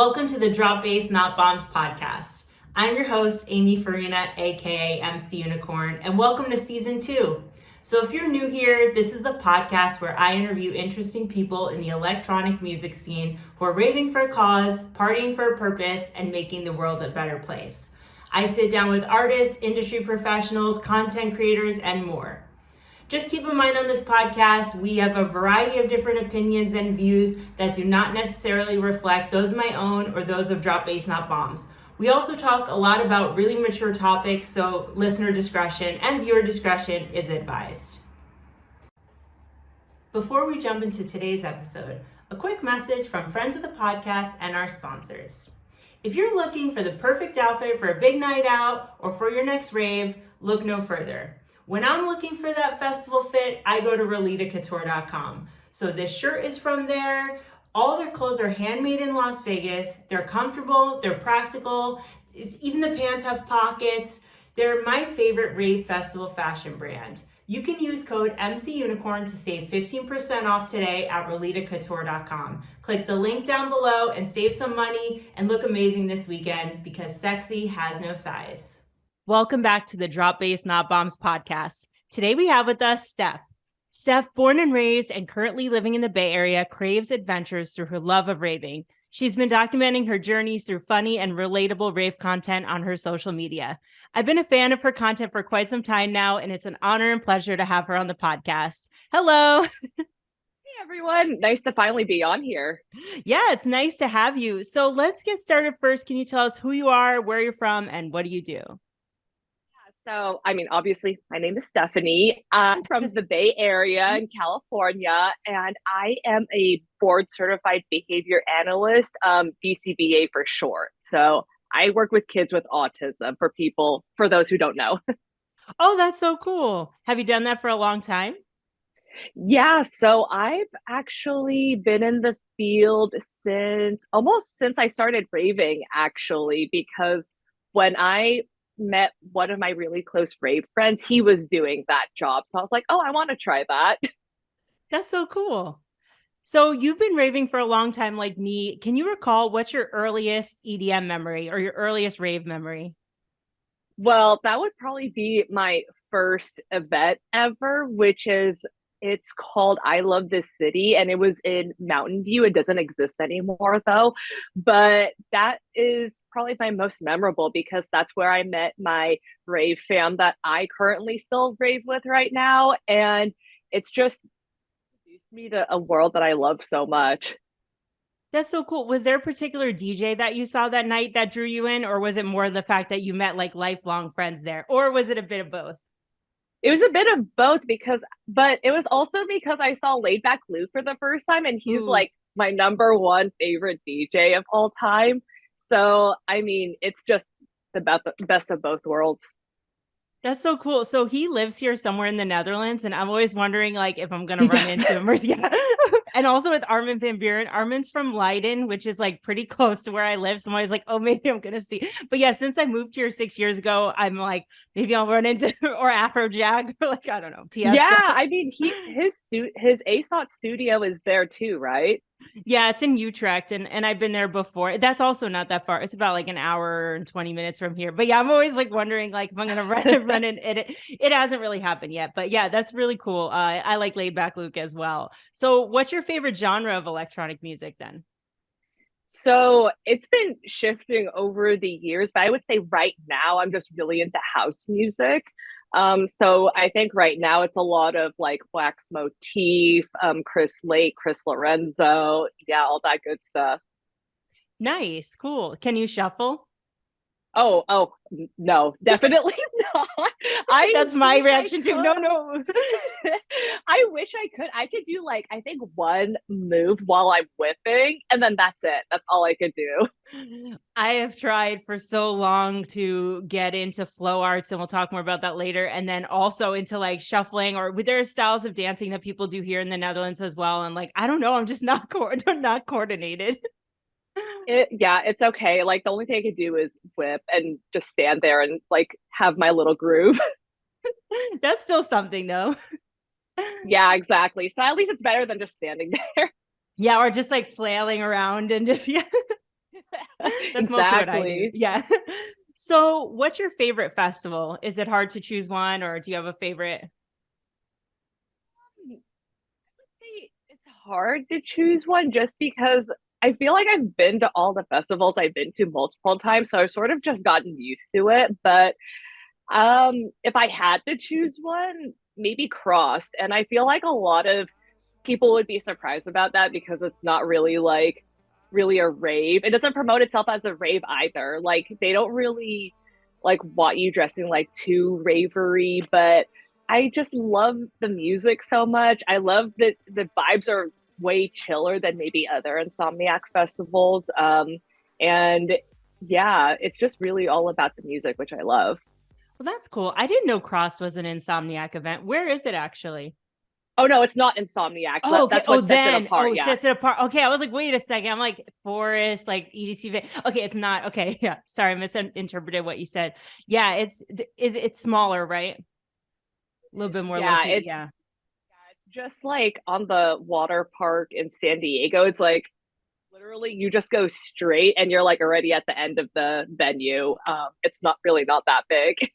Welcome to the Drop Bass Not Bombs podcast. I'm your host, Amy Farina, aka MC Unicorn, and welcome to season 2. So if you're new here, this is the podcast where I interview interesting people in the electronic music scene who are raving for a cause, partying for a purpose, and making the world a better place. I sit down with artists, industry professionals, content creators, and more. Just keep in mind on this podcast, we have a variety of different opinions and views that do not necessarily reflect those of my own or those of Drop Bass Not Bombs. We also talk a lot about really mature topics, so listener discretion and viewer discretion is advised. Before we jump into today's episode, a quick message from friends of the podcast and our sponsors. If you're looking for the perfect outfit for a big night out or for your next rave, look no further. When I'm looking for that festival fit, I go to RolitaCouture.com. So this shirt is from there. All their clothes are handmade in Las Vegas. They're comfortable, they're practical. Even the pants have pockets. They're my favorite rave festival fashion brand. You can use code MCUnicorn to save 15% off today at RolitaCouture.com. Click the link down below and save some money and look amazing this weekend because sexy has no size. Welcome back to the Drop Bass Not Bombs podcast. Today we have with us Steph. Steph, born and raised and currently living in the Bay Area, craves adventures through her love of raving. She's been documenting her journeys through funny and relatable rave content on her social media. I've been a fan of her content for quite some time now, and it's an honor and pleasure to have her on the podcast. Hello. Hey, everyone. Nice to finally be on here. Yeah, it's nice to have you. So let's get started first. Can you tell us who you are, where you're from, and what do you do? So, obviously, my name is Stephanie. I'm from the Bay Area in California, and I am a board certified behavior analyst, BCBA for short. So, I work with kids with autism for those who don't know. Oh, that's so cool. Have you done that for a long time? Yeah, so I've actually been in the field since I started raving, actually, because when I met one of my really close rave friends, he was doing that job. So I was like, oh, I want to try that. That's so cool. So you've been raving for a long time like me. Can you recall what's your earliest EDM memory or your earliest rave memory? Well, that would probably be my first event ever, it's called I Love This City, and it was in Mountain View. It doesn't exist anymore though, but that is probably my most memorable because that's where I met my rave fam that I currently still rave with right now, and it's just introduced me to a world that I love so much. That's so cool. Was there a particular DJ that you saw that night that drew you in, or was it more the fact that you met like lifelong friends there, or was it a bit of both? It was a bit of both but it was also because I saw Laid Back Luke for the first time, and he's Ooh. like my number one favorite DJ of all time. So, it's just the best of both worlds. That's so cool. So he lives here somewhere in the Netherlands, and I'm always wondering, like, if I'm gonna He run does. into him or yeah. And also with Armin van Buren. Armin's from Leiden, which is like pretty close to where I live. So I'm always like, oh, maybe I'm gonna see. But yeah, since I moved here 6 years ago, I'm like, maybe I'll run into or Afrojack or like I don't know, Yeah, Tiesto. his ASOT studio is there too, right? Yeah, it's in Utrecht, and I've been there before. That's also not that far. It's about like an hour and 20 minutes from here. But yeah, I'm always like wondering like if I'm gonna run in it hasn't really happened yet. But yeah, that's really cool. I like Laid Back Luke as well. So what's your favorite genre of electronic music then? So it's been shifting over the years, but I would say right now I'm just really into house music. So I think right now it's a lot of like Wax Motif, Chris Lake, Chris Lorenzo, yeah, all that good stuff. Nice, cool. Can you shuffle? Oh, no, definitely not. I That's my wish I reaction too. No, could. no. I wish I could. I could do like I think one move while I'm whipping, and then that's it. That's all I could do. I have tried for so long to get into flow arts, and we'll talk more about that later. And then also into like shuffling, or there are styles of dancing that people do here in the Netherlands as well. And like, I don't know, I'm just not not coordinated. Yeah, it's okay. Like the only thing I could do is whip and just stand there and like have my little groove. That's still something though. Yeah, exactly. So at least it's better than just standing there. Yeah, or just like flailing around and just yeah. That's mostly what I do. Exactly. Yeah. So, what's your favorite festival? Is it hard to choose one, or do you have a favorite? Say it's hard to choose one just because I feel like I've been to all the festivals I've been to multiple times, so I've sort of just gotten used to it. But if I had to choose one, maybe Crossed. And I feel like a lot of people would be surprised about that because it's not really like really a rave. It doesn't promote itself as a rave either. Like they don't really like want you dressing like too ravery, but I just love the music so much. I love that the vibes are way chiller than maybe other Insomniac festivals. And yeah, it's just really all about the music, which I love. Well, that's cool. I didn't know Cross was an Insomniac event. Where is it actually? Oh no, it's not Insomniac. Oh, okay. That's Oh, what sets it then. apart. Oh, Yeah. sets it apart. Okay. I was like, wait a second. I'm like, Forest, like EDC. Okay. It's not. Okay. Yeah. Sorry. I misinterpreted what you said. Yeah. It's smaller, right? A little bit more low Yeah, key. Yeah. it's just like on the water park in San Diego. It's like literally you just go straight and you're like already at the end of the venue. It's not really not that big.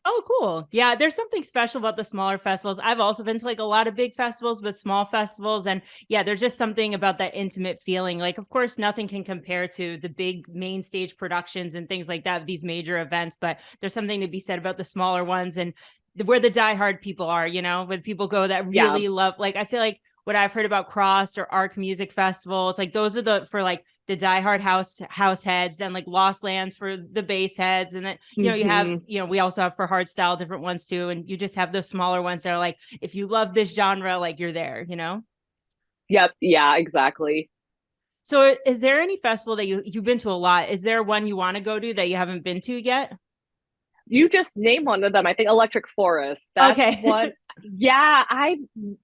Oh, cool. Yeah, there's something special about the smaller festivals. I've also been to like a lot of big festivals, but small festivals. And yeah, there's just something about that intimate feeling. Like, of course, nothing can compare to the big main stage productions and things like that, these major events, but there's something to be said about the smaller ones and where the diehard people are, when people go that Yeah. really love, like, I feel like what I've heard about Crossed or Arc Music Festival, it's like those are the for like the diehard house heads, then like Lost Lands for the bass heads, and then you have Mm-hmm. we also have for hard style different ones too, and you just have those smaller ones that are like if you love this genre, like you're there. Yep. Yeah, exactly. So is there any festival that you've been to a lot? Is there one you want to go to that you haven't been to yet? You just name one of them. I think Electric Forest. That's Okay. one. Yeah, I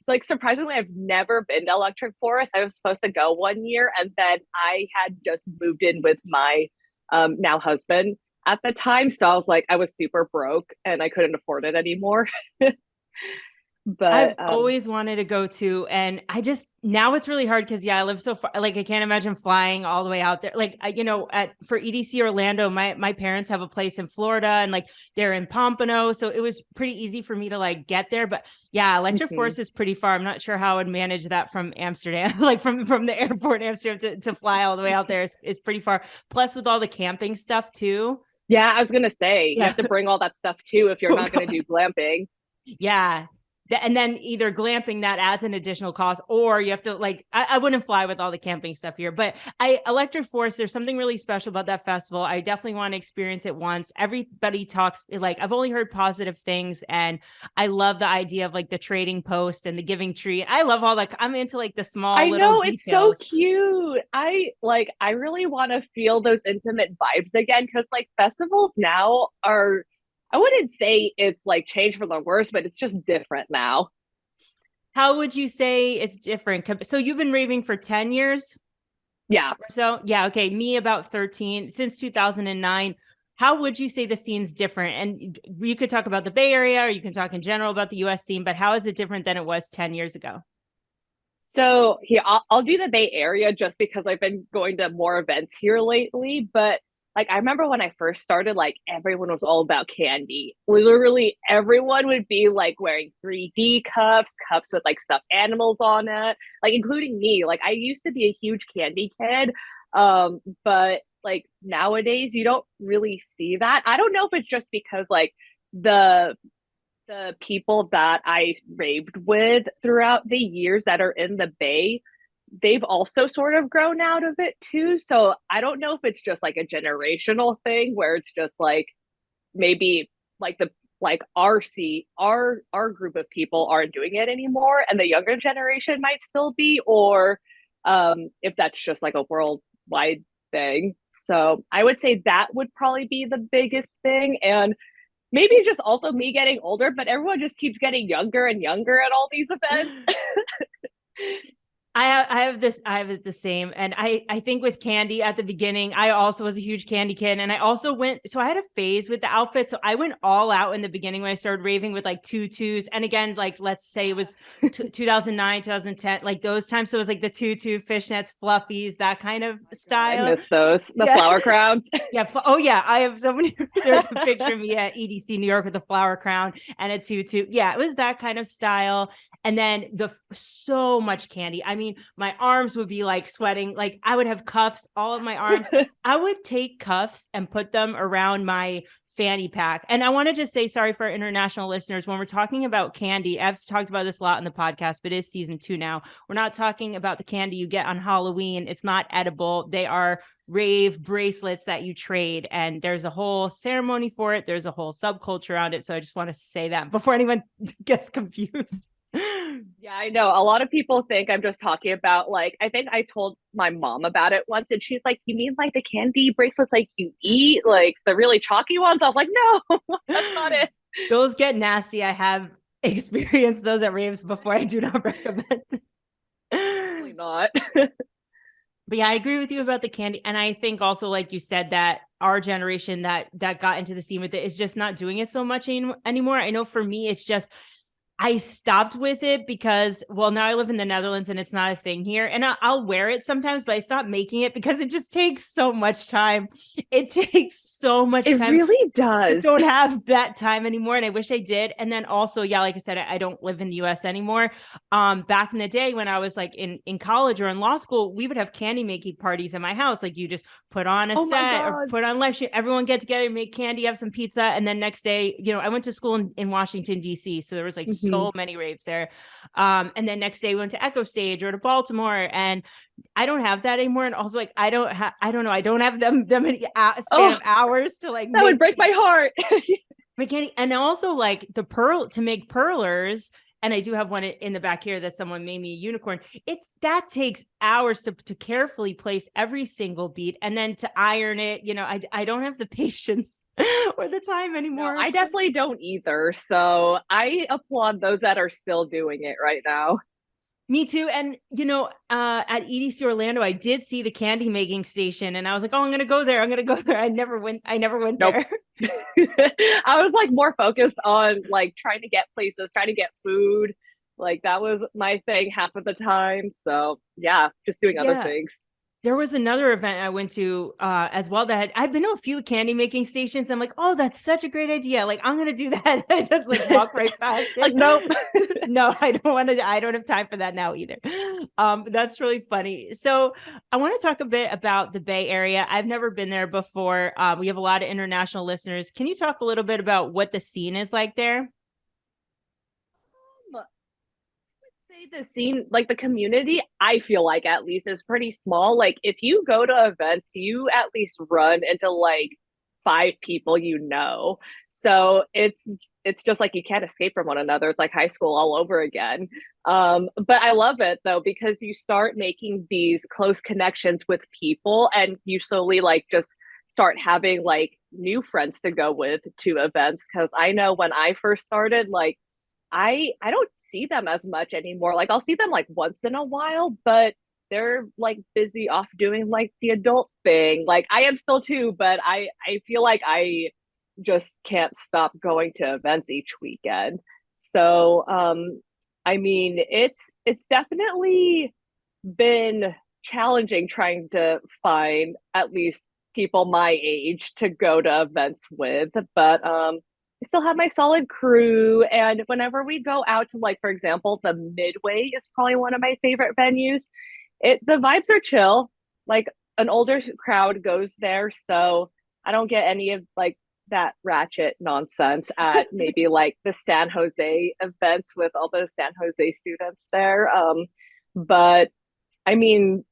like surprisingly, I've never been to Electric Forest. I was supposed to go one year, and then I had just moved in with my now husband at the time. So I was like, I was super broke and I couldn't afford it anymore. I've But always wanted to go to, and I just now it's really hard because I live so far. Like I can't imagine flying all the way out there. Like at for EDC Orlando, my parents have a place in Florida, and like they're in Pompano, so it was pretty easy for me to like get there. But yeah, Electric mhm. Forest is pretty far. I'm not sure how I would manage that from Amsterdam, like from the airport in Amsterdam to fly all the way out there is pretty far. Plus with all the camping stuff too. Yeah, I was gonna say you Yeah. have to bring all that stuff too if you're Oh not gonna God. do glamping. Yeah. And then either glamping that adds an additional cost, or you have to like I wouldn't fly with all the camping stuff here, but I Electric Forest, there's something really special about that festival. I definitely want to experience it once. Everybody talks like I've only heard positive things, and I love the idea of like the trading post and the giving tree. I love all like I'm into like the small I little know it's so details. cute. I really want to feel those intimate vibes again because like festivals now are I wouldn't say it's like changed for the worse, but it's just different now. How would you say it's different? So you've been raving for 10 years? Yeah. Or so. Yeah, okay. Me about 13 since 2009. How would you say the scene's different? And you could talk about the Bay Area or you can talk in general about the US scene, but how is it different than it was 10 years ago? So here, I'll do the Bay Area just because I've been going to more events here lately. But like, I remember when I first started, like everyone was all about candy. Literally, everyone would be like wearing 3D cups, cups with like stuffed animals on it, like including me. Like, I used to be a huge candy kid, but like nowadays, you don't really see that. I don't know if it's just because like the the people that I raved with throughout the years that are in the Bay, they've also sort of grown out of it too. So I don't know if it's just like a generational thing where it's just like maybe like the like our group of people aren't doing it anymore and the younger generation might still be, or if that's just like a worldwide thing. So I would say that would probably be the biggest thing. And maybe just also me getting older, but everyone just keeps getting younger and younger at all these events. I have it the same. And I think with candy at the beginning, I also was a huge candy kid. And I also went, so I had a phase with the outfit. So I went all out in the beginning when I started raving with like tutus. And again, like let's say it was 2009, 2010, like those times. So it was like the tutu, fishnets, fluffies, that kind of God, I style. miss those. The Yeah. flower crowns. Yeah. Oh, yeah. I have so many. There's a picture of me at EDC New York with a flower crown and a tutu. Yeah. It was that kind of style. And then so much candy. I mean, my arms would be like sweating. Like I would have cuffs all of my arms. I would take cuffs and put them around my fanny pack. And I want to just say sorry for our international listeners. When we're talking about candy, I've talked about this a lot in the podcast, but it's season 2 now. We're not talking about the candy you get on Halloween. It's not edible. They are rave bracelets that you trade, and there's a whole ceremony for it. There's a whole subculture around it. So I just want to say that before anyone gets confused. Yeah, I know. A lot of people think I'm just talking about like, I think I told my mom about it once and she's like, you mean like the candy bracelets like you eat, like the really chalky ones? I was like, no, that's not it. Those get nasty. I have experienced those at raves before. I do not recommend. Probably not. But yeah, I agree with you about the candy. And I think also, like you said, that our generation that got into the scene with it is just not doing it so much anymore. I know for me, it's just I stopped with it because, well, now I live in the Netherlands and it's not a thing here. And I'll wear it sometimes, but I stopped making it because it just takes so much time. It takes so much It time. really I just does. don't have that time anymore. And I wish I did. And then also, yeah, like I said, I don't live in the US anymore. Back in the day when I was like in college or in law school, we would have candy making parties in my house. Like you just put on a Oh my set or God. put on live shoot. Everyone get together, make candy, have some pizza. And then next day, I went to school in Washington, D.C. So there was like Mhm. so many raves there. And then next day we went to Echo Stage or to Baltimore. And I don't have that anymore. And also like I don't know, I don't have them many span Oh, of hours to like that would make break my heart. candy. And also like the pearl to make pearlers. And I do have one in the back here that someone made me a unicorn. It's that takes hours to carefully place every single bead and then to iron it. I don't have the patience or the time No, anymore. I definitely don't either. So I applaud those that are still doing it right now. Me too. And at EDC Orlando, I did see the candy making station, and I was like, "Oh, I'm gonna go there. I'm gonna go there." I never went. I never went Nope. there. I was like more focused on like trying to get places, trying to get food. Like that was my thing half of the time. So yeah, just doing other Yeah. things. There was another event I went to as well that I've been to a few candy making stations. I'm like, oh, that's such a great idea. Like, I'm gonna do that. I just like walk right past Like it. nope. No, I don't want to. I don't have time for that now either. But that's really funny. So I want to talk a bit about the Bay Area. I've never been there before. We have a lot of international listeners. Can you talk a little bit about what the scene is like there? Say the scene, like the community, I feel like at least is pretty small. Like if you go to events, you at least run into like 5 people you know. So it's just like you can't escape from one another. It's like high school all over again. But I love it though because you start making these close connections with people, and you slowly like just start having like new friends to go with to events. Because I know when I first started, like I don't see them as much anymore. Like I'll see them like once in a while, but they're like busy off doing like the adult thing. Like I am still too, but I feel like I just can't stop going to events each weekend. So I mean it's definitely been challenging trying to find at least people my age to go to events with, but I still have my solid crew. And whenever we go out to, like, for example, the Midway is probably one of my favorite venues. The vibes are chill. Like an older crowd goes there, so I don't get any of like that ratchet nonsense at maybe like the San Jose events with all the San Jose students there. But I mean,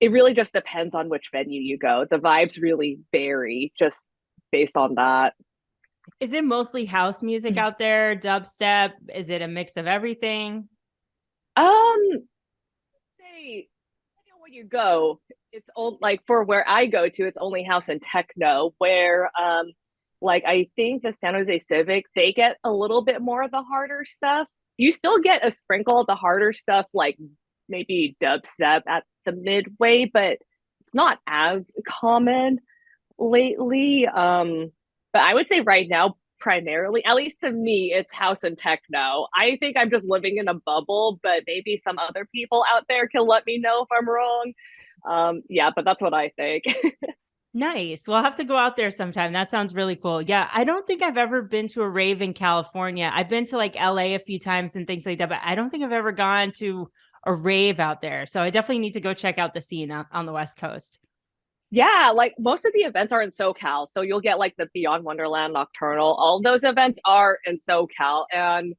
it really just depends on which venue you go. The vibes really vary just based on that. Is it mostly house music out there? Dubstep? Is it a mix of everything? Say when you go, it's all like for where I go to, it's only house and techno. Where like I think the San Jose Civic, they get a little bit more of the harder stuff. You still get a sprinkle of the harder stuff, like maybe dubstep at the Midway, but it's not as common lately. But I would say right now, primarily, at least to me, it's house and techno. I think I'm just living in a bubble, but maybe some other people out there can let me know if I'm wrong. Yeah, but that's what I think. Nice. We'll have to go out there sometime. That sounds really cool. Yeah, I don't think I've ever been to a rave in California. I've been to like LA a few times and things like that, but I don't think I've ever gone to a rave out there. So I definitely need to go check out the scene on the West Coast. Yeah, like most of the events are in SoCal. So you'll get like the Beyond Wonderland Nocturnal. All those events are in SoCal. And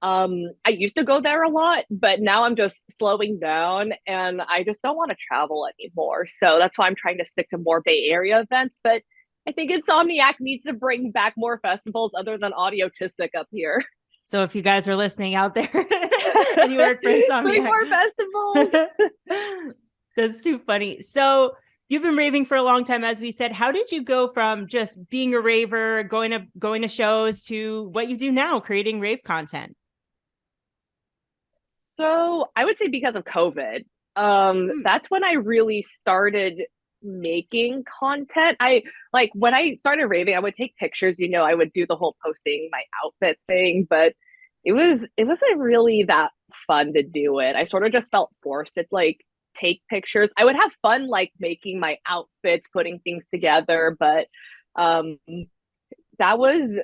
I used to go there a lot, but now I'm just slowing down and I just don't want to travel anymore. So that's why I'm trying to stick to more Bay Area events. But I think Insomniac needs to bring back more festivals other than Audiotistic up here. So if you guys are listening out there and you work for Bring Insomniac, more festivals. that's too funny. So you've been raving for a long time, as we said. How did you go from just being a raver, going to shows, to what you do now, creating rave content? So I would say because of COVID, Hmm. that's when I really started making content. I like when I started raving, I would take pictures, I would do the whole posting my outfit thing, but it wasn't really that fun to do it. I sort of just felt forced to like take pictures. I would have fun like making my outfits, putting things together, but um that was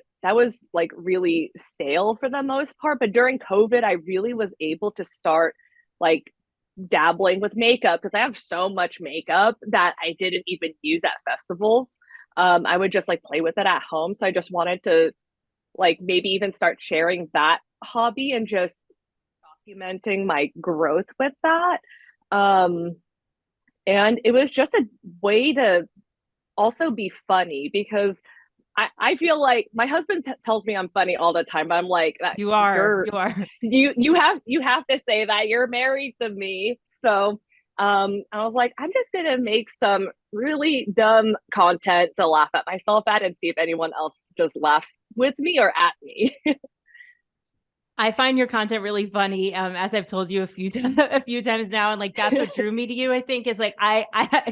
like really stale for the most part. But during COVID, I really was able to start like dabbling with makeup because I have so much makeup that I didn't even use at festivals. I would just like play with it at home. So I just wanted to like maybe even start sharing that hobby and just documenting my growth with that. Um, and it was just a way to also be funny because I feel like my husband tells me I'm funny all the time, but I'm like, You are, you're you are. you have to say that you're married to me. So I was like, I'm just gonna make some really dumb content to laugh at myself at and see if anyone else just laughs with me or at me. I find your content really funny, as I've told you a few times now, and like that's what drew me to you. I think is like I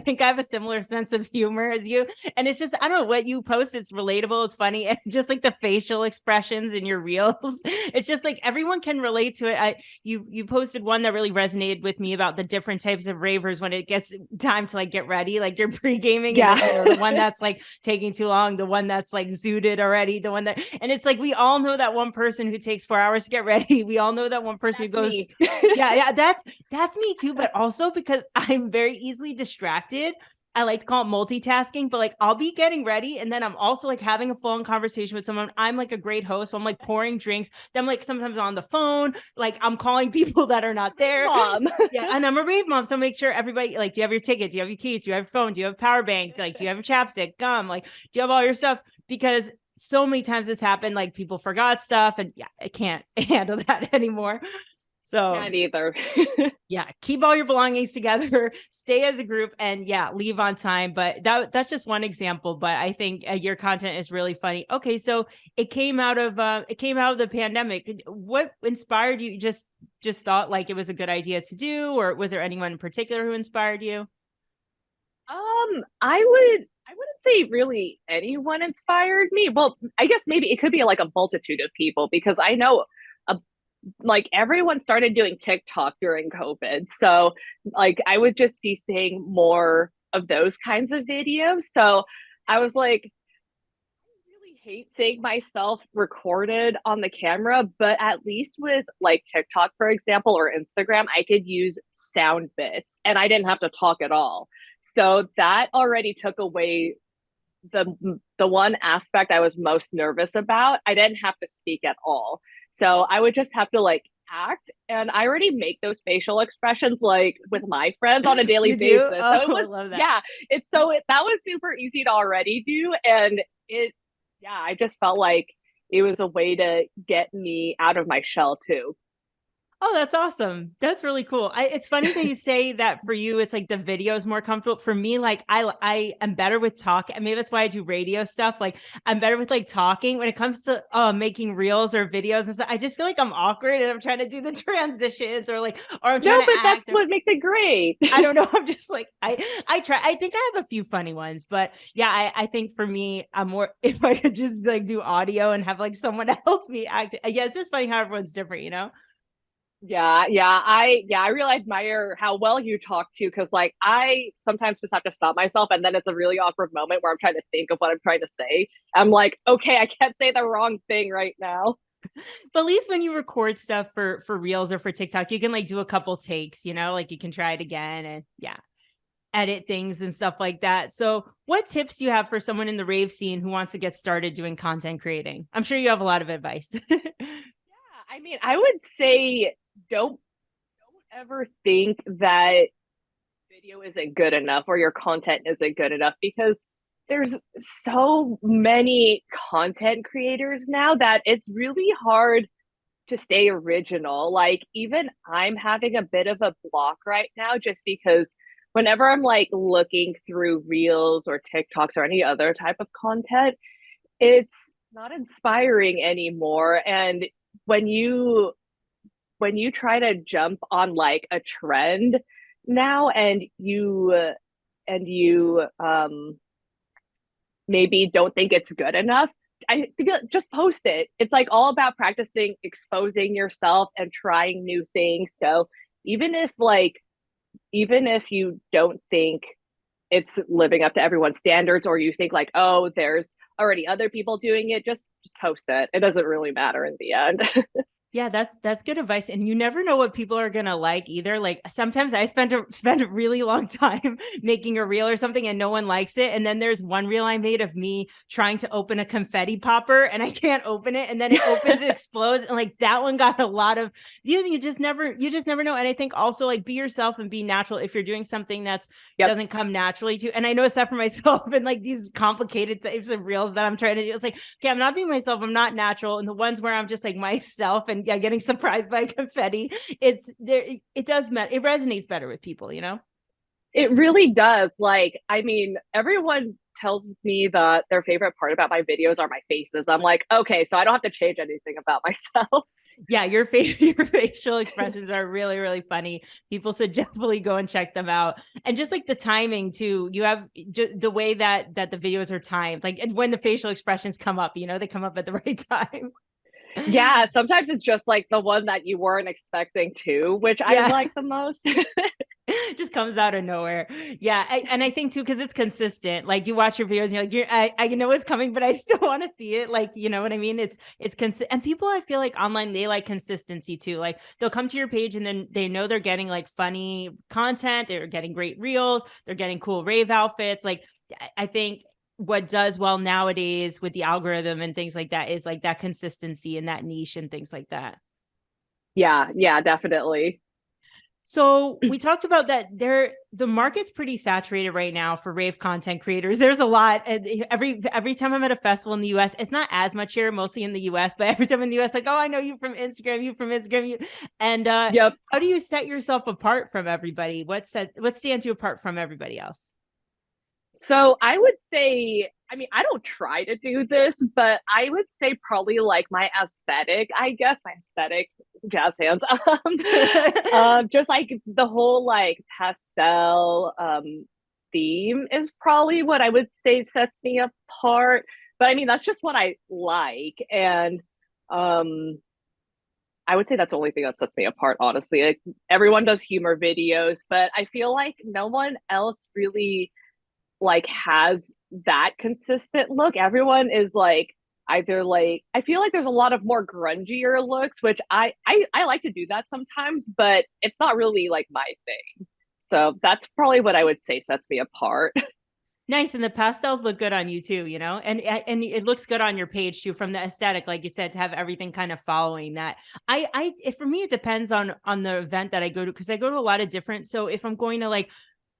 think I have a similar sense of humor as you, and it's just I don't know what you post. It's relatable, it's funny, and just like the facial expressions in your reels, it's just like everyone can relate to it. You posted one that really resonated with me about the different types of ravers when it gets time to like get ready, like you're pre gaming, and Yeah. then the one that's like taking too long, the one that's like zooted already, the one that, and it's like we all know that one person who takes 4 hours to get ready. We all know that one person who That's goes, me. yeah, that's me too. But also because I'm very easily distracted. I like to call it multitasking, but like I'll be getting ready and then I'm also like having a full-on conversation with someone. I'm like a great host. So I'm like pouring drinks. Then I'm like sometimes on the phone, like I'm calling people that are not Rave there. Mom. Yeah, and I'm a rave mom, so make sure everybody like, do you have your ticket? Do you have your keys? Do you have your phone? Do you have a power bank? Like, do you have a chapstick, gum? Like, do you have all your stuff? Because so many times it's happened, like people forgot stuff, and yeah, I can't handle that anymore. So Can't either. yeah, keep all your belongings together, stay as a group, and yeah, leave on time. But that's just one example. But I think your content is really funny. Okay, so it came out of the pandemic. What inspired you? Just thought like it was a good idea to do, or was there anyone in particular who inspired you? I wouldn't say really anyone inspired me. Well, I guess maybe it could be like a multitude of people because I know a, like everyone started doing TikTok during COVID. So like I would just be seeing more of those kinds of videos. So I was like, really hate seeing myself recorded on the camera, but at least with like TikTok, for example, or Instagram, I could use sound bits and I didn't have to talk at all. So that already took away the one aspect I was most nervous about. I didn't have to speak at all. So I would just have to like act and I already make those facial expressions like with my friends on a daily You do? basis. So it Oh, I was love that. yeah, that was super easy to already do and it yeah, I just felt like it was a way to get me out of my shell too. Oh, that's awesome. That's really cool. It's funny that you say that for you, it's like the video is more comfortable. For me, like I am better with talk. And maybe that's why I do radio stuff. Like I'm better with like talking when it comes to making reels or videos and stuff. I just feel like I'm awkward and I'm trying to do the transitions or I'm trying No, to but that's act. what makes it great. I don't know. I'm just like I try. I think I have a few funny ones, but yeah, I think for me, I'm more if I could just like do audio and have like someone else be act. Yeah, it's just funny how everyone's different, you know? I really admire how well you talk to because like I sometimes just have to stop myself and then it's a really awkward moment where I'm trying to think of what I'm trying to say. I'm like, okay, I can't say the wrong thing right now. But at least when you record stuff for reels or for TikTok, you can like do a couple takes, you know, like you can try it again and yeah, edit things and stuff like that. So, what tips do you have for someone in the rave scene who wants to get started doing content creating? I'm sure you have a lot of advice. I mean, I would say don't ever think that video isn't good enough or your content isn't good enough because there's so many content creators now that it's really hard to stay original. Like even I'm having a bit of a block right now just because whenever I'm like looking through reels or TikToks or any other type of content, it's not inspiring anymore. And when you when you try to jump on like a trend now and you maybe don't think it's good enough, I think just post it. It's like all about practicing exposing yourself and trying new things. So even if like even if you don't think it's living up to everyone's standards or you think like, oh, there's already other people doing it, just post it. It doesn't really matter in the end. Yeah, that's good advice. And you never know what people are gonna like either. Like sometimes I spend a really long time making a reel or something and no one likes it. And then there's one reel I made of me trying to open a confetti popper and I can't open it. And then it opens, it explodes. And like that one got a lot of views. You just never know. And I think also like be yourself and be natural if you're doing something that's Yep. doesn't come naturally to. And I noticed that for myself and like these complicated types of reels that I'm trying to do. It's like, okay, I'm not being myself, I'm not natural. And the ones where I'm just like myself and yeah, getting surprised by confetti, it's there. It does matter. It resonates better with people, you know? It really does. Like, I mean, everyone tells me that their favorite part about my videos are my faces. I'm like, okay, so I don't have to change anything about myself. Yeah, your facial expressions are really, really funny. People should definitely go and check them out. And just like the timing too, you have the way that the videos are timed, like when the facial expressions come up, you know, they come up at the right time. Yeah, sometimes it's just like the one that you weren't expecting to, which I Yeah. like the most. Just comes out of nowhere. Yeah, and I think too because it's consistent. Like you watch your videos, and you're like, I know it's coming, but I still want to see it. Like you know what I mean? It's consistent. And people, I feel like online they like consistency too. Like they'll come to your page and then they know they're getting like funny content. They're getting great reels. They're getting cool rave outfits. Like I think what does well nowadays with the algorithm and things like that is like that consistency and that niche and things like that. Yeah, definitely. So we talked about that the market's pretty saturated right now for rave content creators. There's a lot. And every time I'm at a festival in the US, it's not as much here, mostly in the US, but every time in the US, like, oh, I know you from Instagram, you. And Yep. how do you set yourself apart from everybody? What stands you apart from everybody else? So I would say, I mean, I don't try to do this, but I would say probably like my aesthetic, I guess my aesthetic, jazz hands, just like the whole like pastel theme is probably what I would say sets me apart. But I mean, that's just what I like. And um, I would say that's the only thing that sets me apart, honestly. Like everyone does humor videos, but I feel like no one else really like has that consistent look. Everyone is like either like I feel like there's a lot of more grungier looks, which I like to do that sometimes, but it's not really like my thing. So that's probably what I would say sets me apart. Nice, and the pastels look good on you too, you know, and it looks good on your page too, from the aesthetic, like you said, to have everything kind of following that. For me, it depends on the event that I go to because I go to a lot of different. So if I'm going to like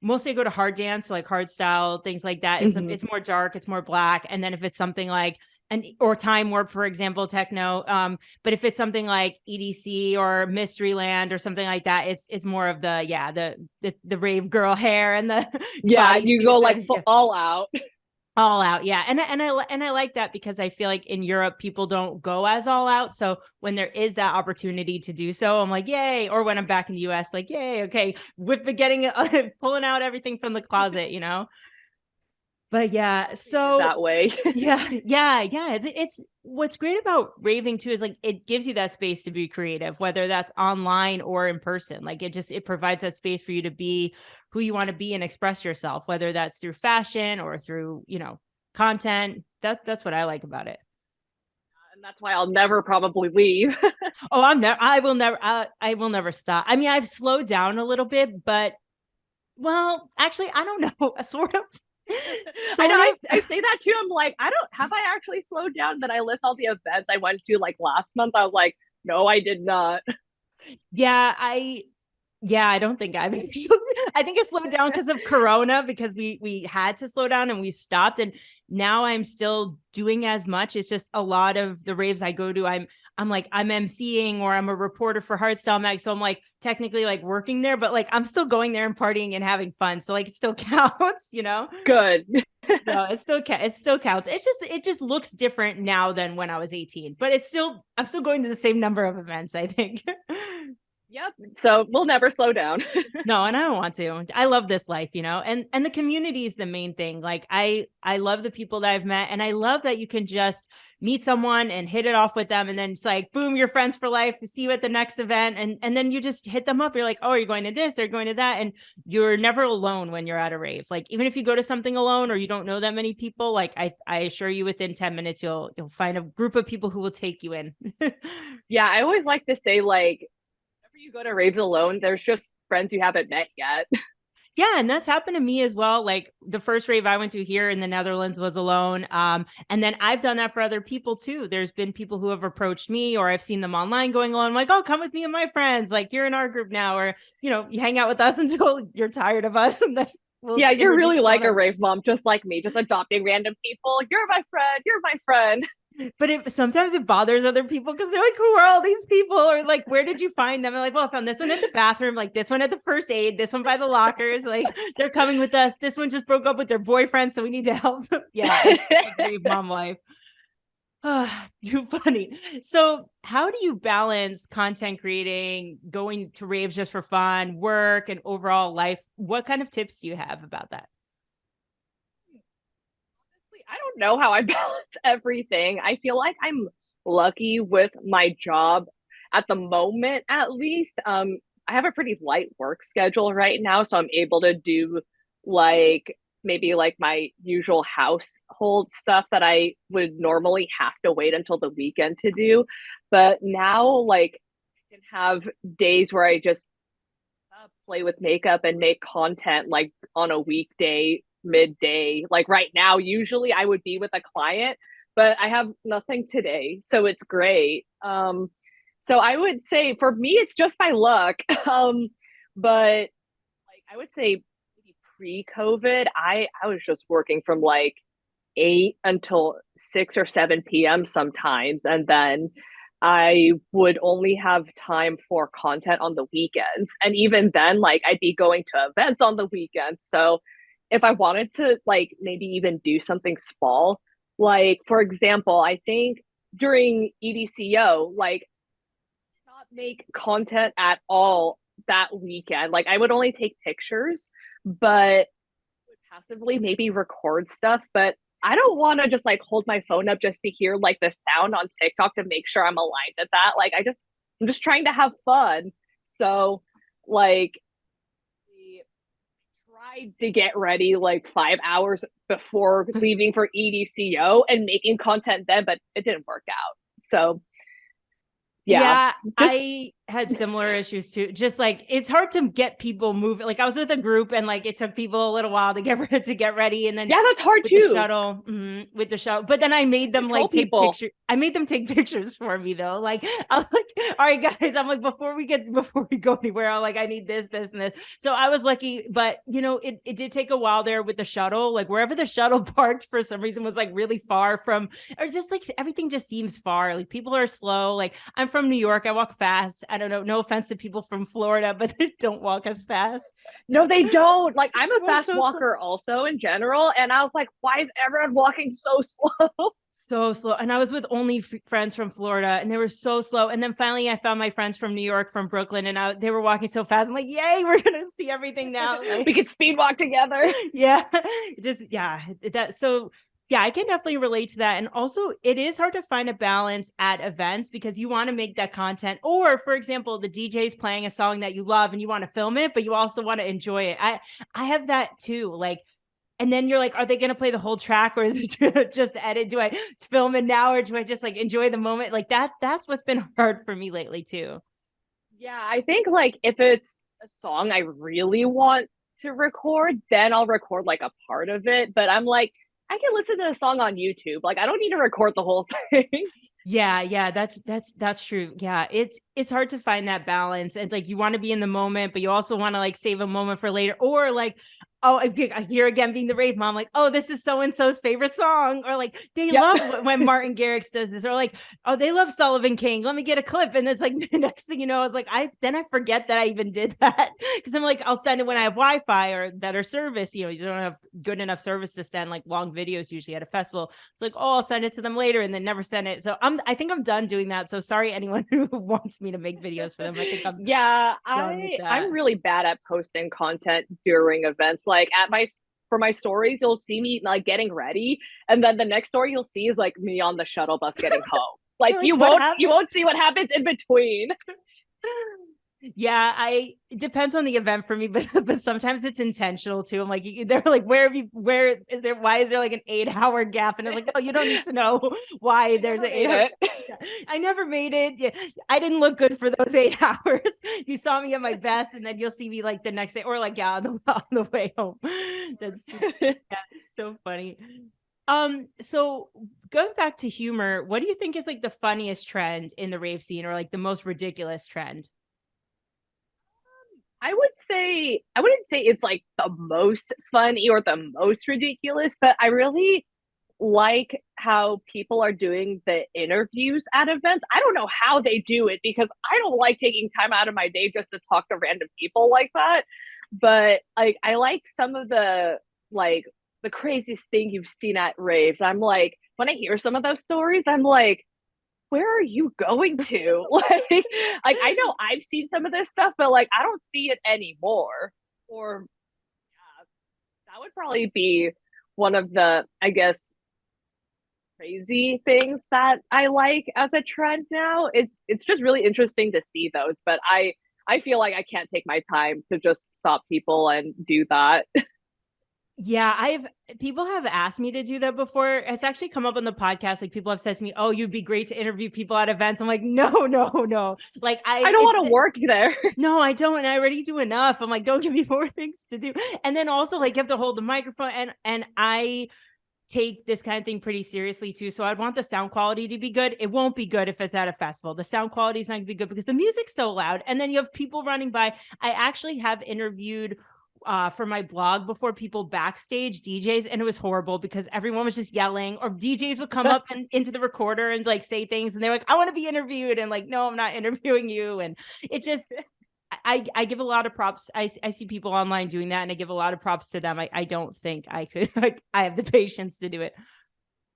mostly I go to hard dance, so like hard style things like that. Mm-hmm. It's more dark, it's more black, and then if it's something like and or time warp, for example, techno. But if it's something like EDC or Mysteryland or something like that, it's more of the the rave girl hair and the Yeah, body you go suits like and all out. all out. Yeah. And I like that because I feel like in Europe people don't go as all out. So when there is that opportunity to do so, I'm like, yay. Or when I'm back in the US, like, yay, okay, with the getting pulling out everything from the closet, you know. But yeah, Treated so that way. yeah. It's what's great about raving too is like it gives you that space to be creative, whether that's online or in person. Like it provides that space for you to be who you want to be and express yourself, whether that's through fashion or through, content. That's what I like about it. And that's why I'll never probably leave. Oh, I will never stop. I mean, I've slowed down a little bit, but well, actually, I don't know, sort of. I know Sort I of. say that too. I'm like, I don't have I actually slowed down. That I list all the events I went to like last month. I was like, no, I did not. Yeah, I don't think I've actually. I think it slowed down because of Corona because we had to slow down and we stopped. And now I'm still doing as much. It's just a lot of the raves I go to, I'm like I'm emceeing or I'm a reporter for Hardstyle Mag. So I'm like technically like working there, but like I'm still going there and partying and having fun. So like it still counts, you know? Good. So it still counts. It just looks different now than when I was 18, but I'm still going to the same number of events, I think. Yep. So we'll never slow down. No, and I don't want to. I love this life, and the community is the main thing. Like I love the people that I've met, and I love that you can just meet someone and hit it off with them, and then it's like boom, you're friends for life. See you at the next event, and then you just hit them up. You're like, oh, you're going to this or going to that, and you're never alone when you're at a rave. Like even if you go to something alone or you don't know that many people, like I assure you, within 10 minutes you'll find a group of people who will take you in. Yeah, I always like to say like whenever you go to raves alone, there's just friends you haven't met yet. Yeah, and that's happened to me as well. Like the first rave I went to here in the Netherlands was alone. And then I've done that for other people too. There's been people who have approached me or I've seen them online going alone. I'm like, oh, come with me and my friends. Like you're in our group now, or you hang out with us until you're tired of us and then we'll Yeah, you're introduce really like someone a else. rave mom, just like me, just adopting random people. You're my friend. You're my friend. But sometimes it bothers other people because they're like, who are all these people? Or like, where did you find them? I'm like, well, I found this one at the bathroom, like this one at the first aid, this one by the lockers. Like they're coming with us. This one just broke up with their boyfriend, so we need to help them. Yeah, it's like Rave Mom life. Too funny. So, how do you balance content creating, going to raves just for fun, work, and overall life? What kind of tips do you have about that? I don't know how I balance everything. I feel like I'm lucky with my job at the moment, at least. I have a pretty light work schedule right now, so I'm able to do like maybe like my usual household stuff that I would normally have to wait until the weekend to do. But now, like, I can have days where I just play with makeup and make content like on a weekday midday. Like right now, usually I would be with a client, but I have nothing today, so it's great. So I would say for me, it's just my luck. But like I would say pre-COVID, I was just working from like 8 until 6 or 7 p.m. sometimes. And then I would only have time for content on the weekends. And even then, like I'd be going to events on the weekends. So if I wanted to like maybe even do something small, like for example, I think during EDCO, like not make content at all that weekend. Like I would only take pictures, but would passively maybe record stuff, but I don't want to just like hold my phone up just to hear like the sound on TikTok to make sure I'm aligned at that. Like I'm just trying to have fun. So like we tried to get ready like 5 hours before leaving for EDCO and making content then, but it didn't work out. So yeah, Yeah, just had similar issues too. Just like it's hard to get people moving. Like I was with a group and like it took people a little while to get ready, and then Yeah, that's hard with too. With the shuttle. But then I made them like take pictures. I made them take pictures for me though. Like I was like, all right, guys. I'm like before we go anywhere, I'm like I need this, and this. So I was lucky, but it did take a while there with the shuttle. Like wherever the shuttle parked for some reason was like really far from, or just like everything just seems far. Like people are slow. Like I'm from New York. I walk fast. I don't know. No offense to people from Florida, but they don't walk as fast. No, they don't. Like I'm a fast walker also in general. And I was like, why is everyone walking so slow? So slow. And I was with only friends from Florida and they were so slow. And then finally I found my friends from New York, from Brooklyn, and they were walking so fast. I'm like, yay, we're going to see everything now. Like, we could speed walk together. Yeah. Yeah, I can definitely relate to that. And also it is hard to find a balance at events because you want to make that content. Or for example, the DJ's playing a song that you love and you want to film it, but you also want to enjoy it. I have that too. Like, and then you're like, are they going to play the whole track or is it just edit? Do I film it now or do I just like enjoy the moment? Like that's what's been hard for me lately too. Yeah, I think like if it's a song I really want to record, then I'll record like a part of it. But I'm like, I can listen to a song on YouTube. Like I don't need to record the whole thing. Yeah, that's true. Yeah, it's hard to find that balance. And like you want to be in the moment, but you also want to like save a moment for later. Or like, oh, here again being the Rave Mom, like, oh, this is so and so's favorite song, or like they love when Martin Garrix does this, or like, oh, they love Sullivan King. Let me get a clip, and it's like the next thing you know, it's like I forget that I even did that because I'm like, I'll send it when I have Wi-Fi or better service. You don't have good enough service to send like long videos usually at a festival. It's like, oh, I'll send it to them later, and then never send it. So I think I'm done doing that. So sorry, anyone who wants me to make videos for them. I think I'm really bad at posting content during events. Like for my stories, you'll see me like getting ready, and then the next story you'll see is like me on the shuttle bus getting home. Like you won't see what happens in between. Yeah, it depends on the event for me, but sometimes it's intentional too. I'm like, they're like, why is there like an 8-hour gap? And I'm like, oh, you don't need to know why there's an 8-hour. I never made it. Yeah, I didn't look good for those 8 hours. You saw me at my best, and then you'll see me like the next day, or like on the way home. That's so funny. So going back to humor, what do you think is like the funniest trend in the rave scene, or like the most ridiculous trend? I wouldn't say it's like the most funny or the most ridiculous, but I really like how people are doing the interviews at events. I don't know how they do it because I don't like taking time out of my day just to talk to random people like that. But like I like some of the craziest thing you've seen at raves. I'm like, when I hear some of those stories, I'm like, where are you going to? like I know I've seen some of this stuff, but like I don't see it anymore. Or that would probably be one of the, I guess, crazy things that I like as a trend now. It's just really interesting to see those, but I feel like I can't take my time to just stop people and do that. Yeah, people have asked me to do that before. It's actually come up on the podcast. Like people have said to me, "Oh, you'd be great to interview people at events." I'm like, no. Like I don't want to work there. No, I don't. And I already do enough. I'm like, don't give me more things to do. And then also like you have to hold the microphone, and I take this kind of thing pretty seriously too. So I'd want the sound quality to be good. It won't be good if it's at a festival. The sound quality is not going to be good because the music's so loud. And then you have people running by. I actually have interviewed for my blog before people backstage DJs, and it was horrible because everyone was just yelling, or DJs would come up into the recorder and like say things, and they're like, I want to be interviewed, and like, no, I'm not interviewing you. And it just I give a lot of props. I see people online doing that, and I give a lot of props to them. I don't think I could like I have the patience to do it.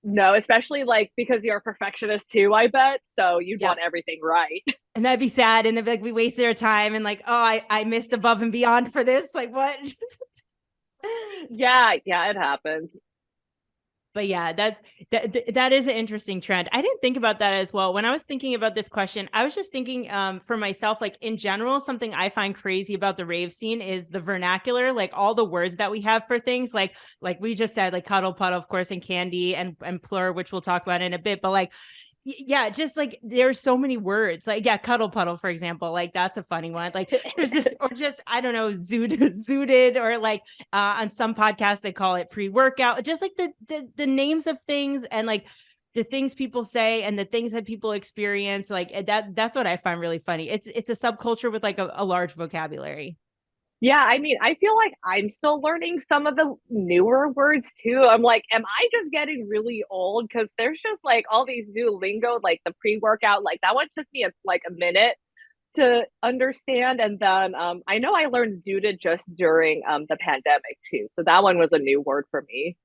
No, especially like because you're a perfectionist too, I bet. So you'd want everything right. And that'd be sad. And they'd be like, we wasted our time. And like, oh, I missed above and beyond for this. Like, what? Yeah, it happens. But yeah, that is an interesting trend. I didn't think about that as well. When I was thinking about this question, I was just thinking for myself, like in general, something I find crazy about the rave scene is the vernacular, like all the words that we have for things like we just said, like cuddle puddle, of course, and candy and plur, which we'll talk about in a bit. But like Yeah, just like there's so many words. Like, yeah, cuddle puddle, for example. Like that's a funny one. Like there's this, or just I don't know, zooted, or like on some podcasts they call it pre-workout. Just like the names of things and like the things people say and the things that people experience. Like that's what I find really funny. It's a subculture with like a large vocabulary. Yeah, I mean, I feel like I'm still learning some of the newer words too. I'm like, am I just getting really old? Because there's just like all these new lingo, like the pre-workout, like that one took me like a minute to understand. And then I know I learned Zuda just during the pandemic too. So that one was a new word for me.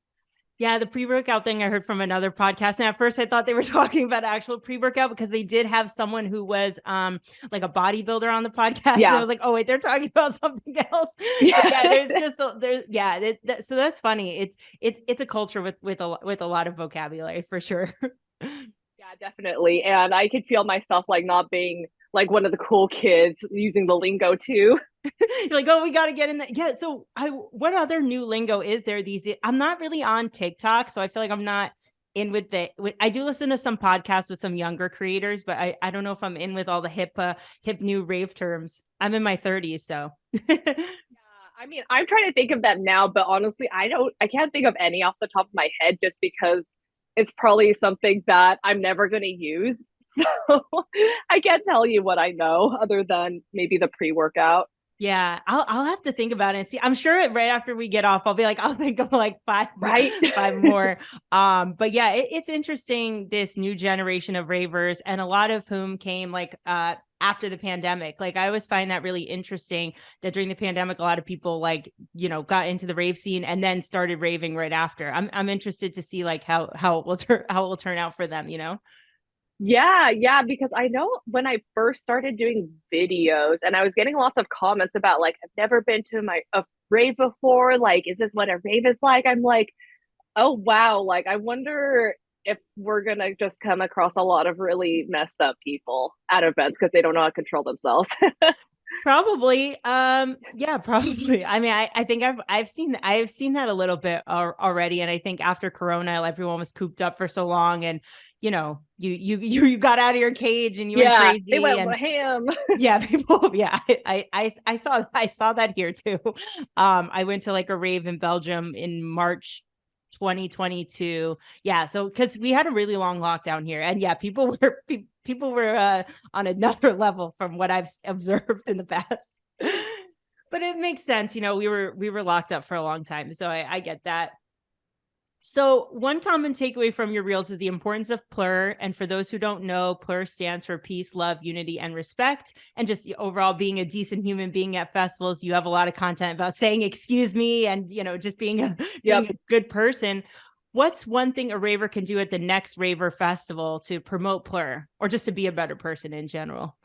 Yeah, the pre-workout thing I heard from another podcast. And at first I thought they were talking about actual pre-workout because they did have someone who was like a bodybuilder on the podcast. And I Yeah. was like, oh wait, they're talking about something else. But Yeah. yeah, there's just there's yeah, so that's funny. It's a culture with a lot of vocabulary for sure. Yeah, definitely. And I could feel myself like not being like one of the cool kids using the lingo too. You're like, oh, we got to get in that. Yeah. So what other new lingo is there these days? I'm not really on TikTok, so I feel like I'm not in with I do listen to some podcasts with some younger creators, but I don't know if I'm in with all the hip new rave terms. I'm in my 30s, so. I mean, I'm trying to think of that now, but honestly, I can't think of any off the top of my head just because it's probably something that I'm never going to use. So I can't tell you what I know other than maybe the pre workout. Yeah, I'll have to think about it and see. I'm sure right after we get off, I'll be like, I'll think of like Right. five more. But yeah, it's interesting, this new generation of ravers, and a lot of whom came like after the pandemic. Like I always find that really interesting that during the pandemic, a lot of people like, got into the rave scene and then started raving right after. I'm interested to see like how it will turn out for them. Yeah, because I know when I first started doing videos and I was getting lots of comments about like I've never been to a rave before, like is this what a rave is like? I'm like, "Oh wow, like I wonder if we're going to just come across a lot of really messed up people at events because they don't know how to control themselves." Probably. Yeah, probably. I mean, I think I've seen that a little bit already. And I think after Corona, everyone was cooped up for so long and you got out of your cage and you went Yeah, they crazy. went And ham. yeah, people, yeah, I saw that here too. I went to like a rave in Belgium in March 2022. Yeah, so because we had a really long lockdown here, and yeah, people were on another level from what I've observed in the past. But it makes sense, we were locked up for a long time, so I get that. So, one common takeaway from your reels is the importance of plur. And for those who don't know, plur stands for peace, love, unity, and respect. And just overall being a decent human being at festivals, you have a lot of content about saying excuse me and just being a Yep. being a good person. What's one thing a raver can do at the next raver festival to promote plur or just to be a better person in general?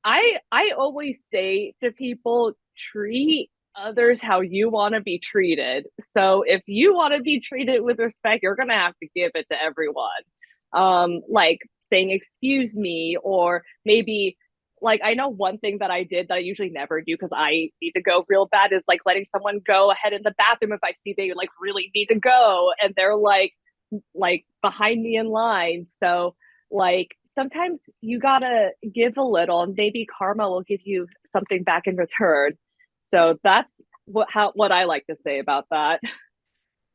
I always say to people, treat others how you want to be treated. So if you want to be treated with respect, you're gonna have to give it to everyone. Like saying excuse me, or maybe like I know one thing that I did that I usually never do because I need to go real bad is like letting someone go ahead in the bathroom if I see they like really need to go and they're like behind me in line. So like sometimes you gotta give a little and maybe karma will give you something back in return. So that's what I like to say about that.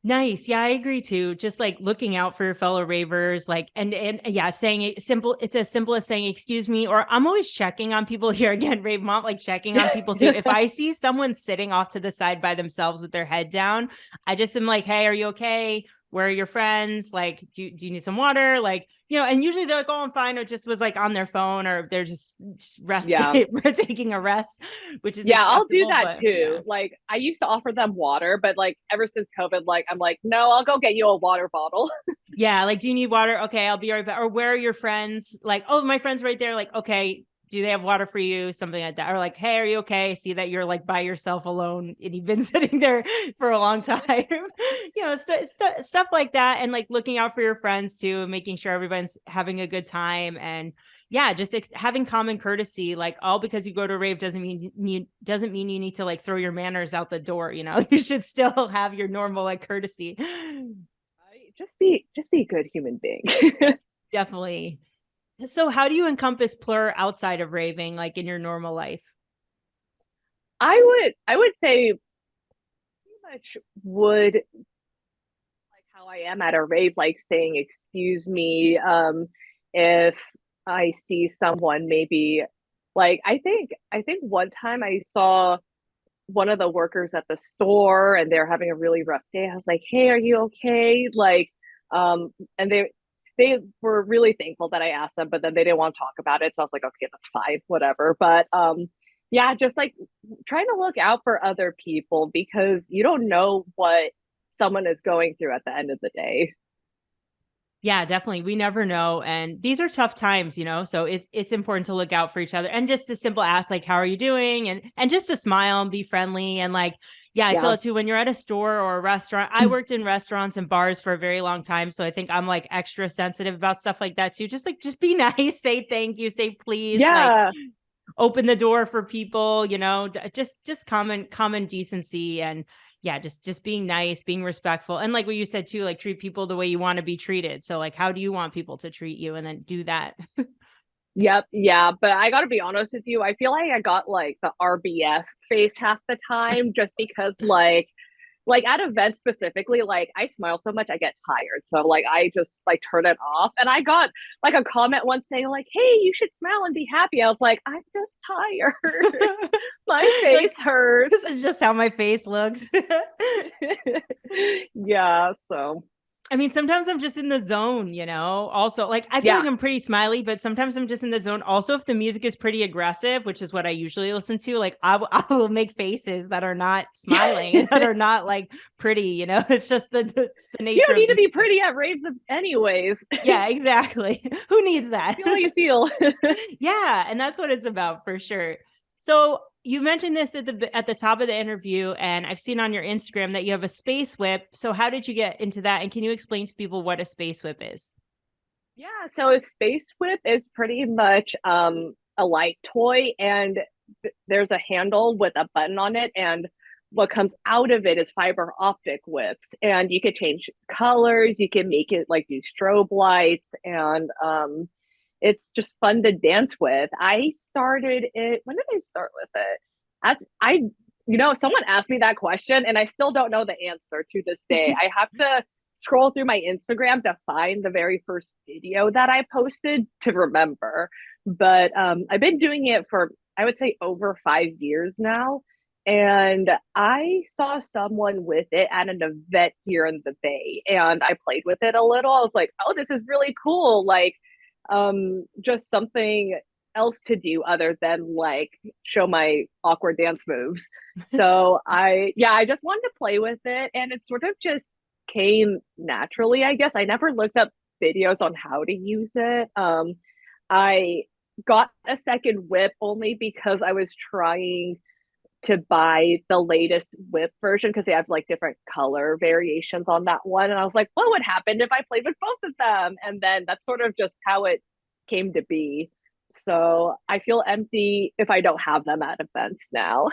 Nice. Yeah, I agree too. Just like looking out for your fellow ravers, like and yeah, saying it simple, it's as simple as saying excuse me, or I'm always checking on people here again, Rave Mom, like checking on people too. If I see someone sitting off to the side by themselves with their head down, I just am like, hey, are you okay? Where are your friends? Like, do you need some water? Like, and usually they're like, oh, I'm fine. Or just was like on their phone or they're just Yeah. resting, taking a rest, which is Yeah, I'll do acceptable. that But too. yeah. Like I used to offer them water, but like ever since COVID, like I'm like, no, I'll go get you a water bottle. Yeah, like, do you need water? Okay, I'll be right back. Or where are your friends? Like, oh, my friend's right there. Like, okay, do they have water for you? Something like that. Or like, hey, are you okay? See that you're like by yourself alone and you've been sitting there for a long time. Stuff like that. And like looking out for your friends too, and making sure everyone's having a good time. And yeah, just having common courtesy. Like, all because you go to a rave doesn't mean you need to like throw your manners out the door. You should still have your normal like courtesy. Right? Just be a good human being. Definitely. So how do you encompass plur outside of raving, like in your normal life? I would say pretty much would like how I am at a rave, like saying excuse me, if I see someone maybe like I think one time I saw one of the workers at the store and they're having a really rough day. I was like, "Hey, are you okay?" And they were really thankful that I asked them, but then they didn't want to talk about it. So I was like, "Okay, that's fine, whatever." But yeah, just like trying to look out for other people because you don't know what someone is going through at the end of the day. Yeah, definitely. We never know. And these are tough times, so it's important to look out for each other and just a simple ask like, how are you doing? And just to smile and be friendly. And like, yeah, I feel Yeah. it too. When you're at a store or a restaurant, I worked in restaurants and bars for a very long time. So I think I'm like extra sensitive about stuff like that too. Just be nice, say thank you, say please, like Yeah. open the door for people, just common decency. And yeah, just being nice, being respectful, and like what you said too, like treat people the way you want to be treated. So like, how do you want people to treat you, and then do that. Yep, yeah, but I gotta be honest with you. I feel like I got like the RBF face half the time just because like at events specifically, like I smile so much I get tired. So like I just like turn it off. And I got like a comment once saying like, "Hey, you should smile and be happy." I was like, "I'm just tired. My Like, face hurts." this is just how my face looks. Yeah, so I mean, sometimes I'm just in the zone, Also, like I feel like yeah. I'm pretty smiley, but sometimes I'm just in the zone. Also, if the music is pretty aggressive, which is what I usually listen to, like I will make faces that are not smiling and that are not like pretty. It's just it's the You nature don't of need the to be music. pretty at raves anyways. Yeah, exactly. Who needs that? Feel how you feel. Yeah, and that's what it's about for sure. So you mentioned this at the top of the interview, and I've seen on your Instagram that you have a space whip. So how did you get into that? And can you explain to people what a space whip is? Yeah, so a space whip is pretty much a light toy, and there's a handle with a button on it, and what comes out of it is fiber optic whips, and you could change colors, you can make it like do strobe lights, and it's just fun to dance with. I started it. When did I start with it? I someone asked me that question, and I still don't know the answer to this day. I have to scroll through my Instagram to find the very first video that I posted to remember. But I've been doing it for, I would say, over 5 years now. And I saw someone with it at an event here in the Bay, and I played with it a little. I was like, oh, this is really cool. Like, just something else to do other than like show my awkward dance moves. So I just wanted to play with it, and it sort of just came naturally, I guess. I never looked up videos on how to use it. I got a second whip only because I was trying to buy the latest whip version because they have like different color variations on that one. And I was like, what would happen if I played with both of them? And then that's sort of just how it came to be. So I feel empty if I don't have them at events now.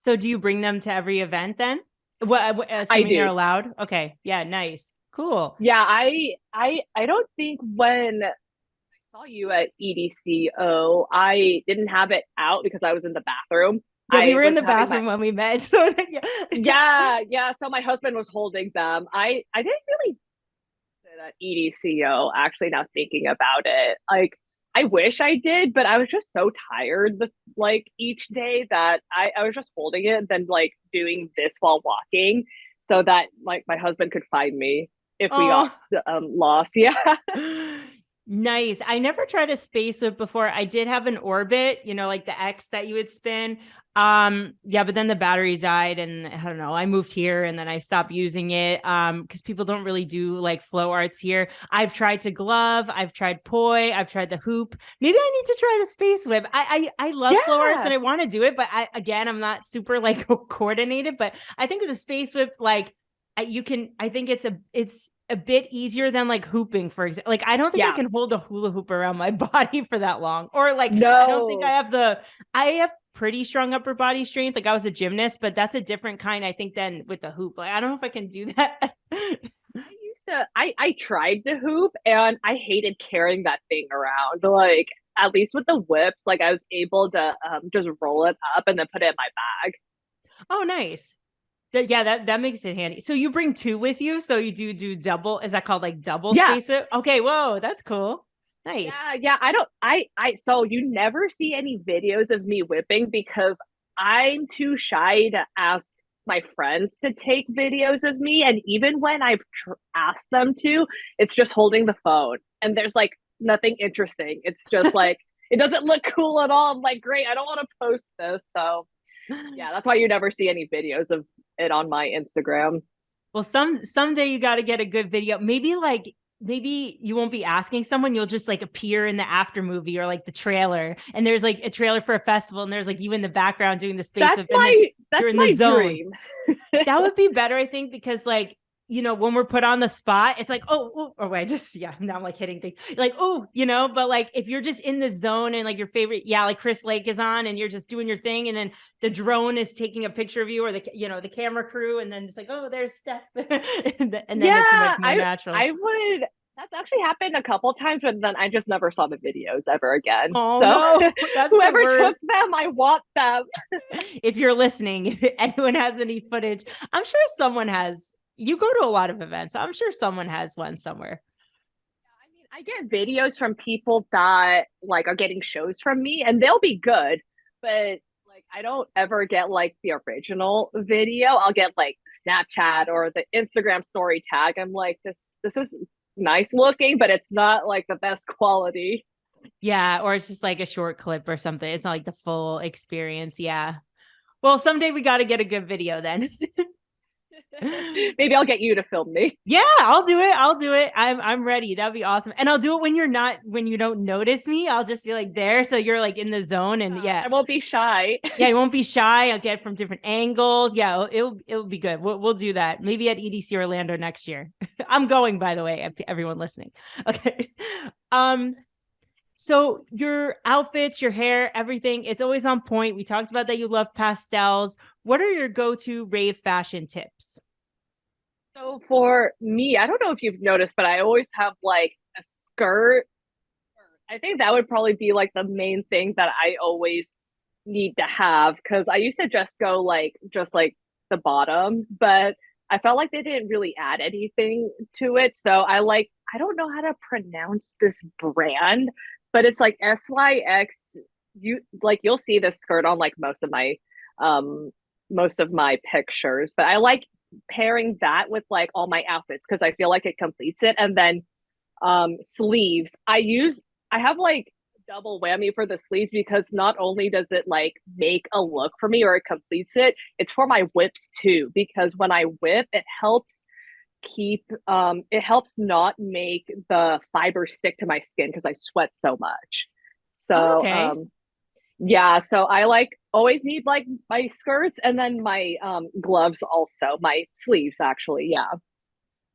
So do you bring them to every event then? Well, I assuming they're do. allowed. Okay. Yeah. Nice. Cool. Yeah, I don't think when I saw you at EDCO, I didn't have it out because I was in the bathroom. Yeah, we I were in was the having my bathroom when we met. So yeah. yeah. So my husband was holding them. I didn't really at EDCO, actually, now thinking about it. Like, I wish I did, but I was just so tired like each day that I was just holding it and then like doing this while walking so that like my husband could find me if we got Oh. lost. Yeah. Nice. I never tried a space whip before. I did have an orbit, like the X that you would spin. Yeah, but then the battery died and I don't know, I moved here and then I stopped using it. Because people don't really do like flow arts here. I've tried to glove, I've tried poi, I've tried the hoop. Maybe I need to try the space whip. I love flow arts and Yeah. I want to do it, but I'm not super like coordinated. But I think with the space whip, like I think it's a bit easier than like hooping, for example. Like, I don't think I Yeah. can hold a hula hoop around my body for that long. Or like, I don't think No. I have pretty strong upper body strength. Like, I was a gymnast, but that's a different kind, I think, than with the hoop. Like, I don't know if I can do that. I used I tried to hoop and I hated carrying that thing around. Like at least with the whips, like I was able to just roll it up and then put it in my bag. Oh, nice. Yeah, that makes it handy. So you bring two with you, so you do double. Is that called like double Yeah, space whip? Okay, whoa, that's cool. Nice. yeah. I don't. So you never see any videos of me whipping because I'm too shy to ask my friends to take videos of me, and even when I've asked them to, it's just holding the phone, and there's like nothing interesting. It's just like it doesn't look cool at all. I'm like, great, I don't want to post this. So yeah, that's why you never see any videos of it on my Instagram. Well, someday you got to get a good video. Maybe you won't be asking someone. You'll just like appear in the after movie or like the trailer, and there's like a trailer for a festival, and there's like you in the background doing the space whip, and then you're That's in the my zone. dream. That would be better, I think, because like when we're put on the spot, it's like, or wait, just yeah, now I'm like hitting things like, but like if you're just in the zone and like your favorite, yeah, like Chris Lake is on and you're just doing your thing, and then the drone is taking a picture of you or the camera crew, and then just like, oh, there's Steph, and then it's so much Yeah, more natural. I would. That's actually happened a couple times, but then I just never saw the videos ever again. Oh So no, that's the whoever took worst. them, I want them. If you're listening, if anyone has any footage, I'm sure someone has. You go to a lot of events. I'm sure someone has one somewhere. I mean, I get videos from people that like are getting shows from me, and they'll be good, but like I don't ever get like the original video. I'll get like Snapchat or the Instagram story tag. I'm like, this is nice looking, but it's not like the best quality. Yeah, or it's just like a short clip or something. It's not like the full experience. Yeah. Well, someday we got to get a good video then. Maybe I'll get you to film me. Yeah, I'll do it. I'll do it. I'm ready. That'd be awesome. And I'll do it when you don't notice me. I'll just be like there so you're like in the zone, and yeah. I won't be shy. Yeah, you won't be shy. I'll get from different angles. Yeah, it'll be good. We'll do that. Maybe at EDC Orlando next year. I'm going, by the way, everyone listening. Okay. Um So your outfits, your hair, everything, it's always on point. We talked about that you love pastels. What are your go-to rave fashion tips? So for me, I don't know if you've noticed, but I always have like a skirt. I think that would probably be like the main thing that I always need to have because I used to just go like just like the bottoms, but I felt like they didn't really add anything to it. So I don't know how to pronounce this brand, but it's like SYX. You'll see this skirt on like um most of my pictures, but I like pairing that with like all my outfits because I feel like it completes it. And then sleeves. I have like double whammy for the sleeves because not only does it like make a look for me or it completes it, it's for my whips too. Because when I whip, it helps not make the fiber stick to my skin because I sweat so much. Oh, So okay. yeah, so I like always need like my skirts and then my gloves also, my sleeves actually, yeah.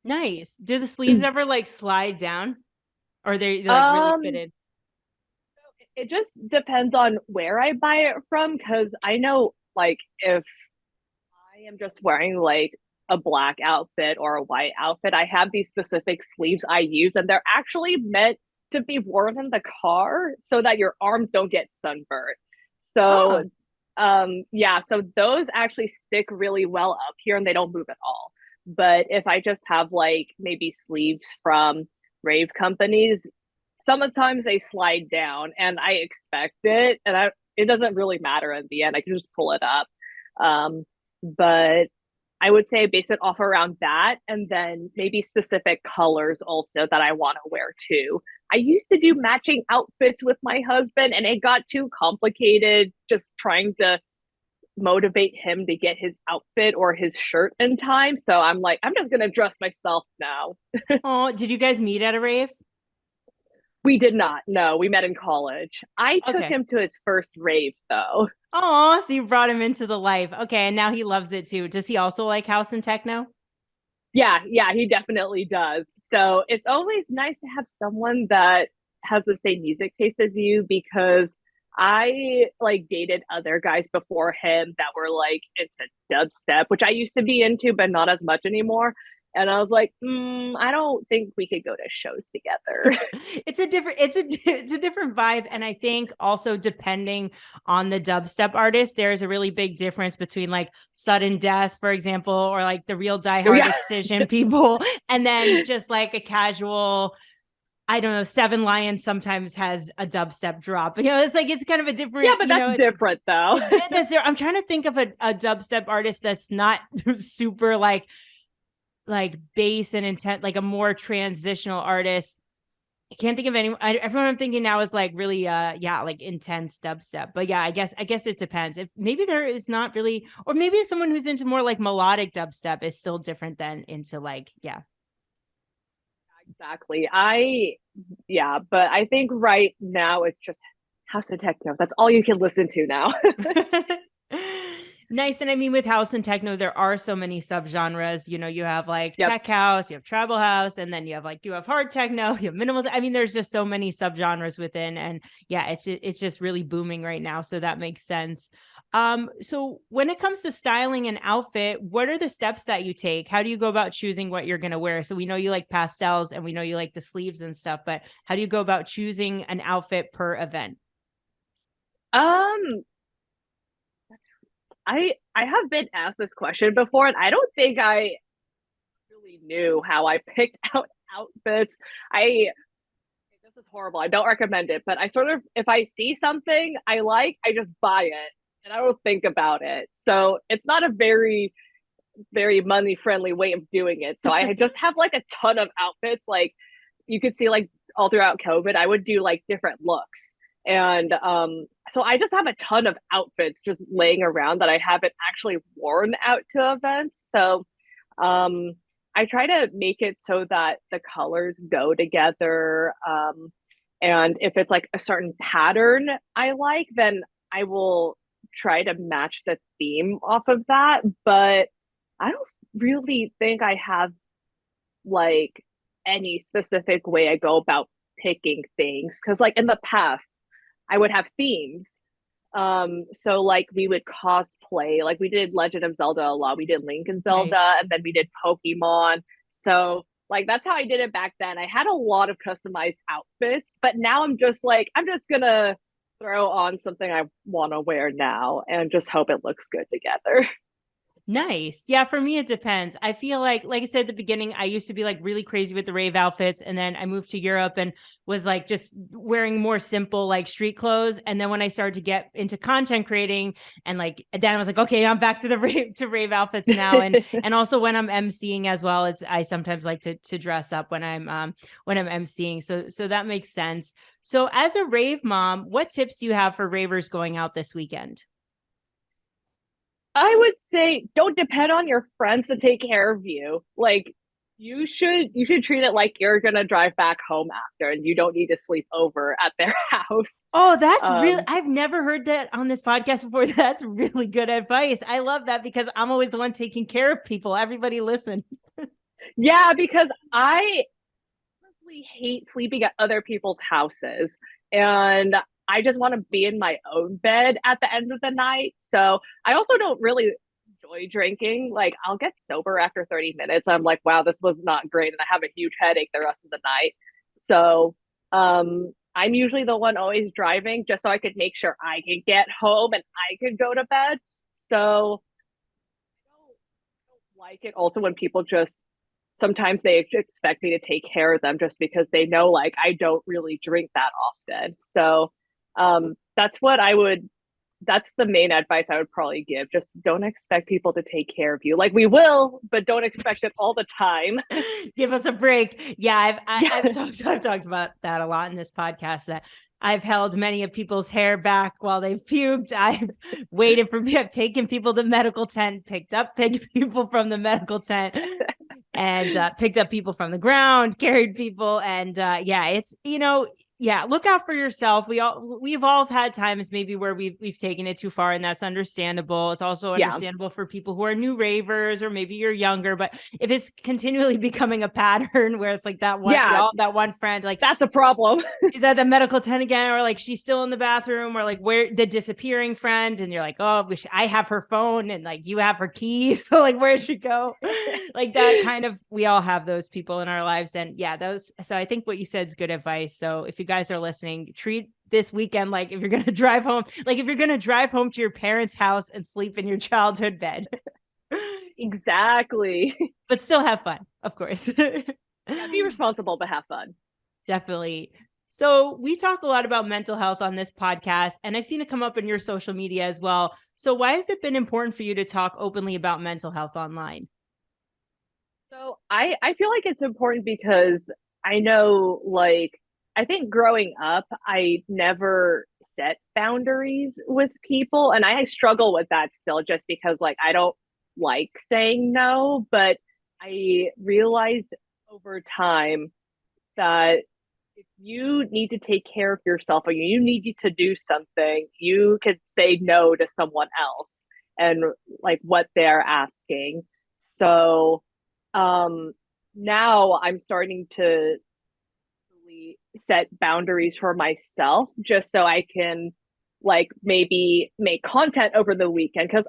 Nice. Do the sleeves ever like slide down? Or they're like really Um fitted? it just depends on where I buy it from because I know like if I am just wearing like a black outfit or a white outfit, I have these specific sleeves I use and they're actually meant to be worn in the car so that your arms don't get sunburned. So Oh, yeah, so those actually stick really well up here and they don't move at all. But if I just have like maybe sleeves from rave companies, sometimes they slide down and I expect it and it doesn't really matter in the end. I can just pull it up. But I would say base it off around that and then maybe specific colors also that I want to wear too. I used to do matching outfits with my husband and it got too complicated just trying to motivate him to get his outfit or his shirt in time. So I'm like, I'm just going to dress myself now. oh, did you guys meet at a rave? We did not. No, we met in college. I took Okay. him to his first rave though. Oh, so you brought him into the life. Okay, and now he loves it too. Does he also like house and techno? Yeah, he definitely does. So it's always nice to have someone that has the same music taste as you because I like dated other guys before him that were like into dubstep, which I used to be into, but not as much anymore. And I was like, I don't think we could go to shows together. It's a different vibe. And I think also depending on the dubstep artist, there's a really big difference between like Sudden Death, for example, or like the real Oh, diehard yeah. Excision people, and then just like a casual, I don't know, Seven Lions sometimes has a dubstep drop. It's like it's kind of a Yeah, different, but that's different though. I'm trying to think of a dubstep artist that's not super like bass and intent, like a more transitional artist. I can't think of anyone. Everyone I'm thinking now is like really, yeah, like intense dubstep. But yeah, I guess it depends. If maybe there is not really, or maybe someone who's into more like melodic dubstep is still different than into like, yeah. Exactly. Yeah, but I think right now it's just house and techno. That's all you can listen to now. Nice. And I mean, with house and techno, there are so many subgenres. You have like Yep. tech house, you have tribal house, and then you have hard techno, you have minimal. I mean, there's just so many subgenres within, and yeah, it's just really booming right now. So that makes sense. So when it comes to styling an outfit, what are the steps that you take? How do you go about choosing what you're going to wear? So we know you like pastels and we know you like the sleeves and stuff, but how do you go about choosing an outfit per event? Um, I have been asked this question before, and I don't think I really knew how I picked out outfits. I This is horrible. I don't recommend it, but I sort of, if I see something I like, I just buy it and I don't think about it. So it's not a very money friendly way of doing it. So I just have like a ton of outfits. Like you could see like all throughout COVID, I would do like different looks. And so I just have a ton of outfits just laying around that I haven't actually worn out to events. So um I try to make it so that the colors go together. And if it's like a certain pattern I like, then I will try to match the theme off of that. But I don't really think I have like any specific way I go about picking things. Cause like in the past, I would have themes. So like we would cosplay, like we did Legend of Zelda a lot. We did Link and Right. Zelda, and then we did Pokemon. So like that's how I did it back then. I had a lot of customized outfits, but now I'm just like, I'm just gonna throw on something I want to wear now and just hope it looks good together. Nice. Yeah, for me it depends. I feel like I said at the beginning, I used to be like really crazy with the rave outfits, and then I moved to Europe and was like just wearing more simple like street clothes. And then when I started to get into content creating and like then I was like, okay, I'm back to the rave outfits now. And also when I'm emceeing as well, it's I sometimes like to dress up when I'm emceeing. So that makes sense. So as a rave mom, what tips do you have for ravers going out this weekend? I would say don't depend on your friends to take care of you. Like you should treat it like you're gonna drive back home after and you don't need to sleep over at their house. Oh, that's really, Um I've never heard that on this podcast before. That's really good advice. I love that because I'm always the one taking care of people. Everybody listen. yeah, because I really hate sleeping at other people's houses and I just want to be in my own bed at the end of the night. So I also don't really enjoy drinking. Like I'll get sober after 30 minutes. I'm like, wow, this was not great. And I have a huge headache the rest of the night. So I'm usually the one always driving just so I could make sure I can get home and I can go to bed. So I don't like it also when people just sometimes they expect me to take care of them just because they know like I don't really drink that often. So that's what I would that's the main advice I would probably give. Just don't expect people to take care of you. Like we will, but don't expect it all the time. Give us a break. Yeah, I've Yeah. talked about that a lot in this podcast. That I've held many of people's hair back while they've puked. I've waited for I've taken people to medical tent, picked people from the medical tent, and picked up people from the ground, carried people, and yeah, it's yeah, look out for yourself. We've all had times maybe where we've taken it too far, and that's understandable. It's also Yeah. understandable for people who are new ravers, or maybe you're younger. But if it's continually becoming a pattern where it's like Yeah, that one friend, like that's a problem. she's at the medical tent again, or like she's still in the bathroom, or like where the disappearing friend, and you're like, oh, I have her phone, and like you have her keys, so like where'd she go? Like that kind of, we all have those people in our lives, and yeah, those. So I think what you said is good advice. So if you guys are listening, treat this weekend like if you're gonna drive home, like if you're gonna drive home to your parents' house and sleep in your childhood bed. Exactly. But still have fun, of course. Yeah, be responsible but have fun. Definitely. So we talk a lot about mental health on this podcast, and I've seen it come up in your social media as well. So why has it been important for you to talk openly about mental health online? So I feel like it's important because I know, like, I think growing up I never set boundaries with people, and I struggle with that still just because like I don't like saying no, but I realized over time that if you need to take care of yourself or you need to do something, you could say no to someone else and like what they're asking. So um now I'm starting to really set boundaries for myself just so I can like maybe make content over the weekend because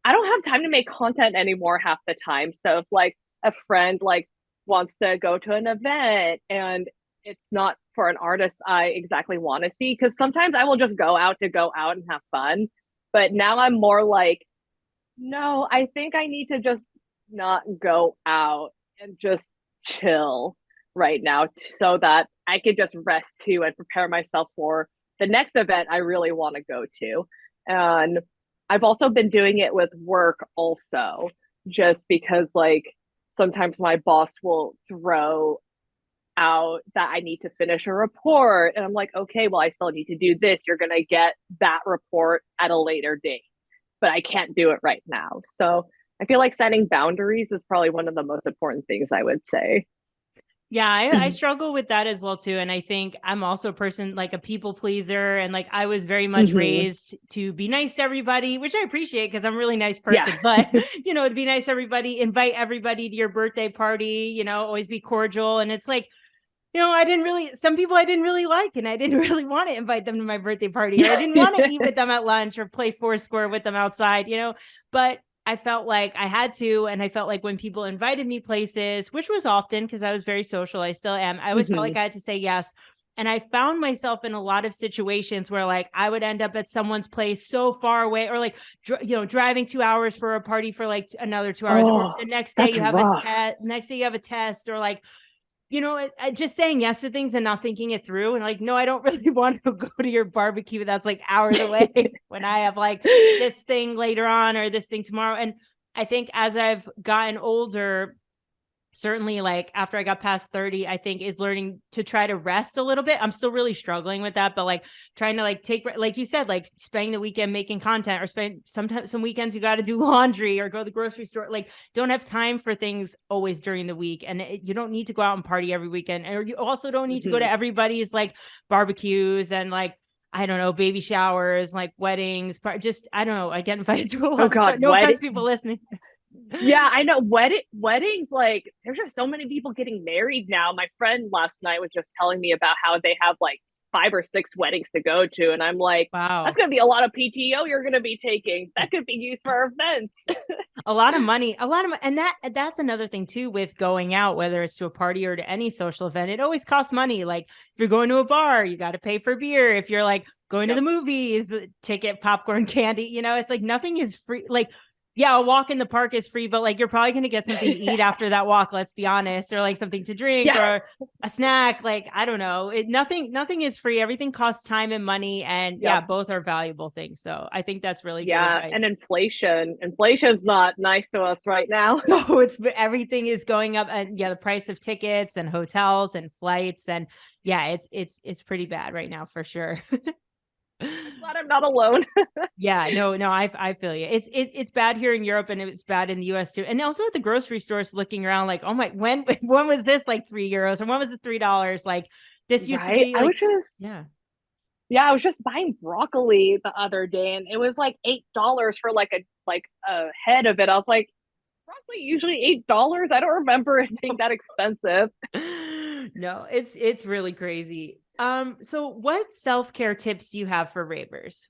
I don't have time to make content anymore half the time. So if like a friend like wants to go to an event and it's not for an artist I exactly want to see, because sometimes I will just go out and have fun. But now I'm more like, no, I think I need to just not go out and just chill right now so that I could just rest too and prepare myself for the next event I really want to go to. And I've also been doing it with work also, just because like sometimes my boss will throw out that I need to finish a report. And I'm like, okay, well, I still need to do this. You're going to get that report at a later date, but I can't do it right now. So I feel like setting boundaries is probably one of the most important things I would say. Yeah, I struggle with that as well too. And I think I'm also a person like a people pleaser. And like I was very much Mm-hmm. raised to be nice to everybody, which I appreciate because I'm a really nice Yeah. person. But, to be nice to everybody, invite everybody to your birthday party, always be cordial. And it's like, some people I didn't really like, and I didn't really want to invite them to my birthday party, or I didn't want to eat with them at lunch or play Foursquare with them outside, but I felt like I had to. And I felt like when people invited me places, which was often because I was very social, I still am, I always felt Mm-hmm. like I had to say yes. And I found myself in a lot of situations where like I would end up at someone's place so far away, or like, driving 2 hours for a party for like another 2 hours, or Oh, the next day that's you have a rough. test, or like, just saying yes to things and not thinking it through. And like, no, I don't really want to go to your barbecue that's like hours away when I have like this thing later on or this thing tomorrow. And I think as I've gotten older, certainly like after I got past 30, I think is learning to try to rest a little bit. I'm still really struggling with that, but like trying to like take, like you said, like spending the weekend making content, or spend sometimes some weekends you got to do laundry or go to the grocery store. Like don't have time for things always during the week. And you don't need to go out and party every weekend. Or you also don't need to go Mm-hmm. to everybody's like barbecues and like, I don't know, baby showers, like weddings, just, I don't know. I get invited to a Oh lot of stuff. God, No offense, people listening. Yeah, I know. Weddings, like, there's just so many people getting married now. My friend last night was just telling me about how they have like 5 or 6 weddings to go to. And I'm like, that's Wow. going to be a lot of PTO you're going to be taking. That could be used for events. A lot of money, and that's another thing too with going out, whether it's to a party or to any social event, it always costs money. Like if you're going to a bar, you got to pay for beer. If you're like going to the Yep. movies, ticket, popcorn, candy, it's like nothing is free. Like, yeah, a walk in the park is free, but like you're probably going to get something to eat after that walk, let's be honest, or like something to drink Yeah. or a snack. Like, I don't know. Nothing is free. Everything costs time and money. And yeah, Yep. both are valuable things. So I think that's really good Yeah. advice. And inflation. Inflation's not nice to us right now. No, it's everything is going up, and yeah, the price of tickets and hotels and flights, and yeah, it's pretty bad right now for sure. I'm glad I'm not alone. Yeah, no, I feel you. It's bad here in Europe, and it's bad in the US too. And also at the grocery stores, looking around like, oh my, when when was this like €3, or when was it $3? Like This used to Right. be like, yeah. I was just buying broccoli the other day and it was like $8 for like a head of it. I was like, broccoli usually $8. I don't remember it being that expensive. No, it's really crazy. So what self-care tips do you have for ravers?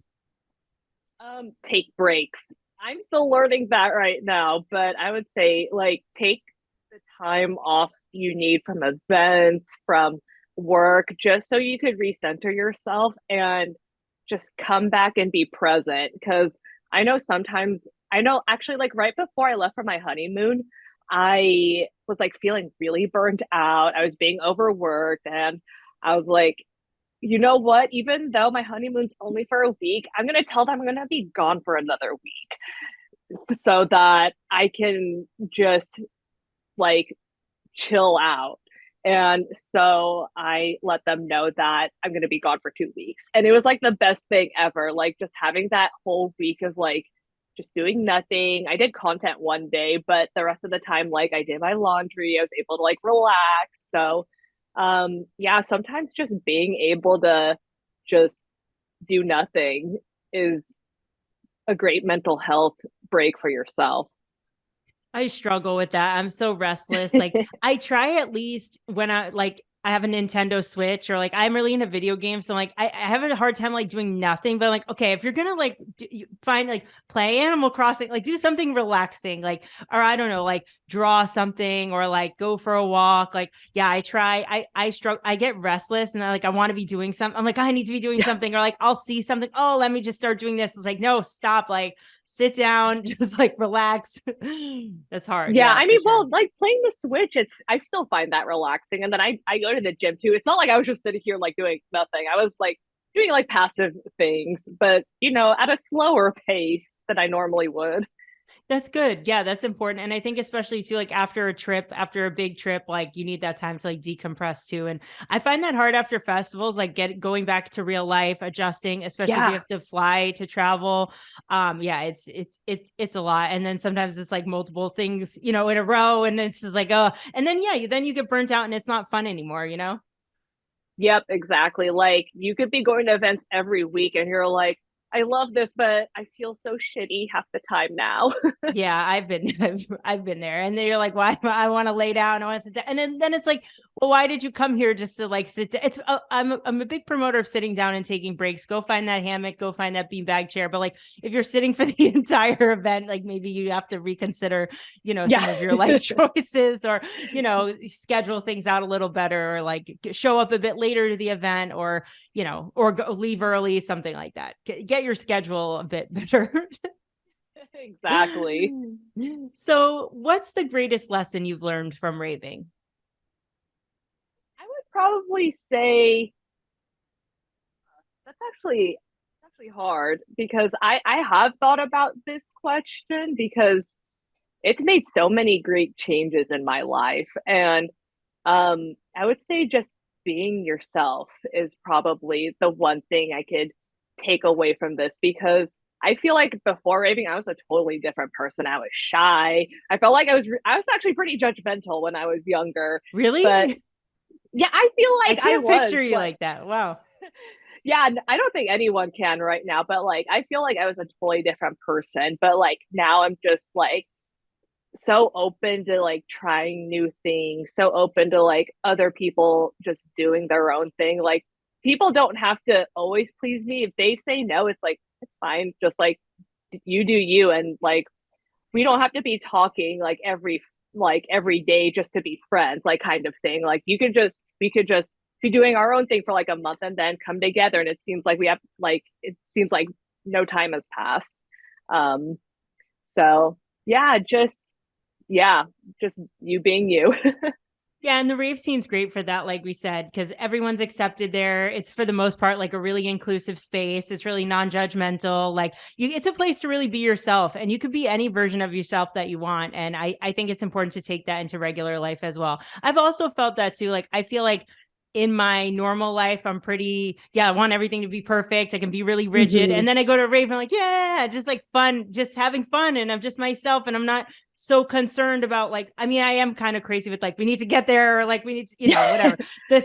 Take breaks. I'm still learning that right now, but I would say like take the time off you need from events, from work, just so you could recenter yourself and just come back and be present. Because I know actually, like right before I left for my honeymoon, I was like feeling really burned out. I was being overworked, and I was like, you know what? Even though my honeymoon's only for a week, I'm going to tell them I'm going to be gone for another week so that I can just like chill out. And so I let them know that I'm going to be gone for 2 weeks. And it was like the best thing ever. Like just having that whole week of like just doing nothing. I did content one day, but the rest of the time, like I did my laundry, I was able to like relax. So, yeah, sometimes just being able to just do nothing is a great mental health break for yourself. I struggle with that. I'm so restless. Like I try at least when I have a Nintendo Switch or like I'm really into video games. So like I have a hard time like doing nothing. But like, okay, if you're gonna like find like play Animal Crossing, like do something relaxing, like or I don't know, like draw something or like go for a walk. Like, yeah, I try. I struggle, I get restless and I want to be doing something. I'm like, I need to be doing Yeah. something, or like I'll see something. Oh, let me just start doing this. It's like, no, stop, like sit down, just like relax. That's hard. Yeah, Yeah, I for mean, sure. well, like playing the Switch, it's I still find that relaxing. And then I go to the gym too. It's not like I was just sitting here like doing nothing. I was like doing like passive things, but you know, at a slower pace than I normally would. That's good. Yeah, that's important. And I think especially too, like after a trip, after a big trip, like you need that time to like decompress too. And I find that hard after festivals, like going back to real life, adjusting, especially if you Yeah. have to fly to travel. Yeah, it's a lot. And then sometimes it's like multiple things, in a row. And it's just like, oh, and then yeah, then you get burnt out and it's not fun anymore. Yep, exactly. Like you could be going to events every week and you're like, I love this, but I feel so shitty half the time now. Yeah, I've been there, and then you're like, why? I want to lay down, I want to sit down, and then it's like, well, why did you come here just to like sit down? I'm a big promoter of sitting down and taking breaks. Go find that hammock, go find that beanbag chair. But like, if you're sitting for the entire event, like maybe you have to reconsider, some Yeah. of your life choices, or schedule things out a little better, or like show up a bit later to the event, or leave early, something like that. Get your schedule a bit better. Exactly. So, what's the greatest lesson you've learned from raving? I would probably say that's actually hard because I have thought about this question because it's made so many great changes in my life. And I would say just being yourself is probably the one thing I could take away from this because I feel like before raving, I was a totally different person. I was shy. I felt like I was actually pretty judgmental when I was younger. But Really? yeah, I feel I like I can't was picture you like, like that. Wow. yeah, I don't think anyone can right now, but like I feel like I was a totally different person. But like now I'm just like so open to like trying new things, so open to like other people just doing their own thing. Like people don't have to always please me. If they say no, it's like it's fine. Just like you do you and like we don't have to be talking like every day just to be friends, like kind of thing. Like we could just be doing our own thing for like a month and then come together and it seems like no time has passed. Um so yeah, yeah, just you being you. Yeah, and the rave scene's great for that, like we said, because everyone's accepted there. It's for the most part like a really inclusive space. It's really non-judgmental. Like it's a place to really be yourself, and you could be any version of yourself that you want. And I think it's important to take that into regular life as well. I've also felt that too. Like I feel like in my normal life, I'm pretty, I want everything to be perfect. I can be really rigid. Mm-hmm. And then I go to a rave, I'm like, yeah, just like fun, just having fun. And I'm just myself. And I'm not so concerned about like, I mean, I am kind of crazy with like, we need to get there, or like we need to, whatever.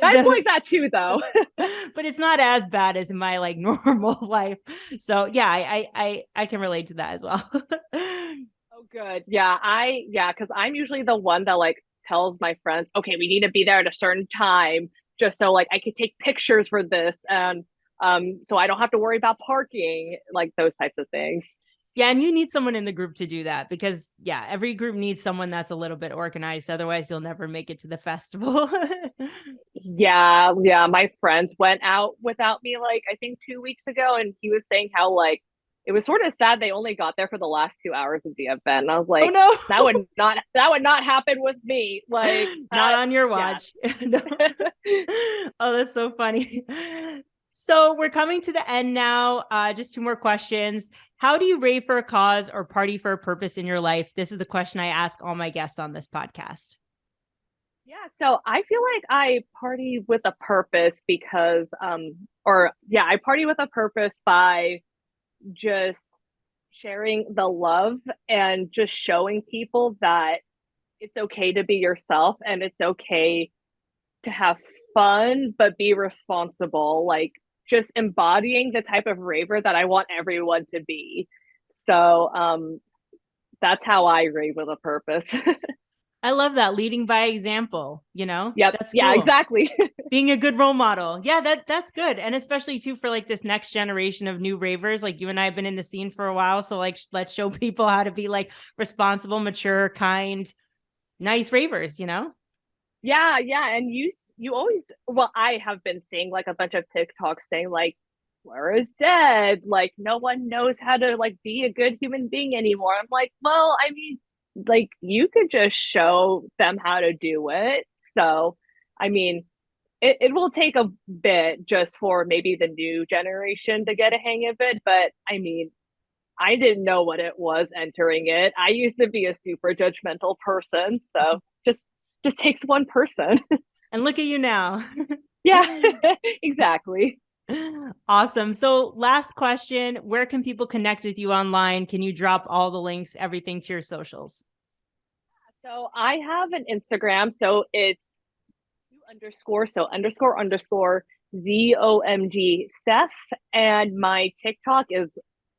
I'm like that too, though. But it's not as bad as in my like normal life. So yeah, I can relate to that as well. Oh, good. Yeah, because I'm usually the one that like tells my friends, okay, we need to be there at a certain time, just so like I could take pictures for this, and so I don't have to worry about parking, like those types of things. Yeah, and you need someone in the group to do that because every group needs someone that's a little bit organized. Otherwise, you'll never make it to the festival. Yeah, my friends went out without me like I think 2 weeks ago, and he was saying how like it was sort of sad they only got there for the last 2 hours of the event. And I was Oh like, no. that would not happen with me. Like, Not on your yeah. watch. No. Oh, that's so funny. So we're coming to the end now. Just two more questions. How do you rave for a cause or party for a purpose in your life? This is the question I ask all my guests on this podcast. Yeah, so I feel like I party with a purpose because I party with a purpose by just sharing the love and just showing people that it's okay to be yourself and it's okay to have fun but be responsible, like just embodying the type of raver that I want everyone to be. So that's how I rave with a purpose. I love that, leading by example, Yep. that's Yeah, cool. exactly. Being a good role model. Yeah, that's good. And especially too for like this next generation of new ravers. Like you and I have been in the scene for a while. So like let's show people how to be like responsible, mature, kind, nice ravers. Yeah, and you always, well, I have been seeing like a bunch of TikToks saying like Laura's dead, like no one knows how to like be a good human being anymore. I'm like, well, I mean, like you could just show them how to do it. So, I mean, it will take a bit just for maybe the new generation to get a hang of it, but I mean, I didn't know what it was entering it. I used to be a super judgmental person, so just takes one person. And look at you now. Yeah, exactly. Awesome. So last question, where can people connect with you online? Can you drop all the links, everything to your socials? So I have an Instagram, so it's underscore, so underscore ZOMG Steph, and my TikTok is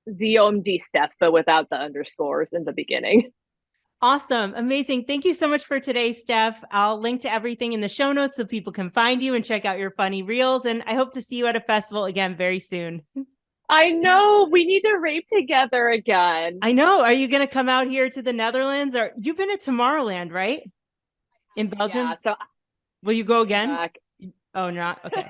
ZOMG Steph, but without the underscores in the beginning. Awesome. Amazing. Thank you so much for today, Steph. I'll link to everything in the show notes so people can find you and check out your funny reels. And I hope to see you at a festival again very soon. I know we need to rave together again. I know. Are you going to come out here to the Netherlands, or you've been at Tomorrowland, right? In Belgium? Yeah, so Will you go again? back. Oh, not okay.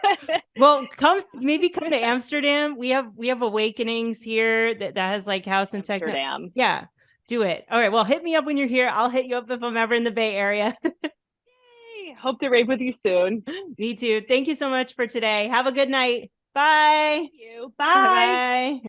Well, maybe come to Amsterdam. We have Awakenings here that has like house and techno. Amsterdam. Yeah, do it. All right. Well, hit me up when you're here. I'll hit you up if I'm ever in the Bay Area. Yay! Hope to rave with you soon. Me too. Thank you so much for today. Have a good night. Bye. Thank you. Bye. Bye.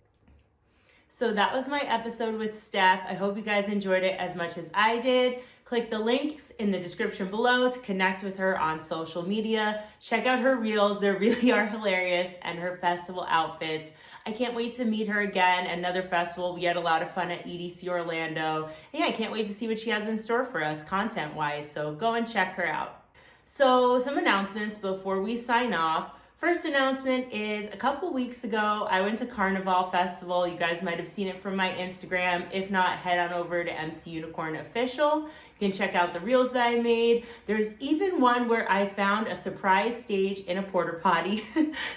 So that was my episode with Steph. I hope you guys enjoyed it as much as I did. Click the links in the description below to connect with her on social media. Check out her reels. They really are hilarious, and her festival outfits. I can't wait to meet her again at another festival. We had a lot of fun at EDC Orlando. And yeah, I can't wait to see what she has in store for us content-wise. So go and check her out. So some announcements before we sign off. First announcement is a couple weeks ago, I went to Carnival Festival. You guys might have seen it from my Instagram. If not, head on over to MC Unicorn Official. You can check out the reels that I made. There's even one where I found a surprise stage in a porta potty.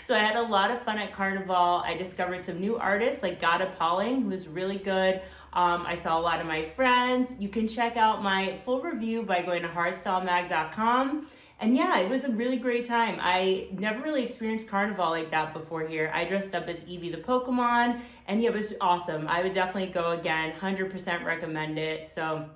So I had a lot of fun at Carnival. I discovered some new artists like God Appalling, who was really good. I saw a lot of my friends. You can check out my full review by going to hardstylemag.com. And yeah, it was a really great time. I never really experienced Carnival like that before here. I dressed up as Eevee the Pokemon, and yeah, it was awesome. I would definitely go again, 100% recommend it. So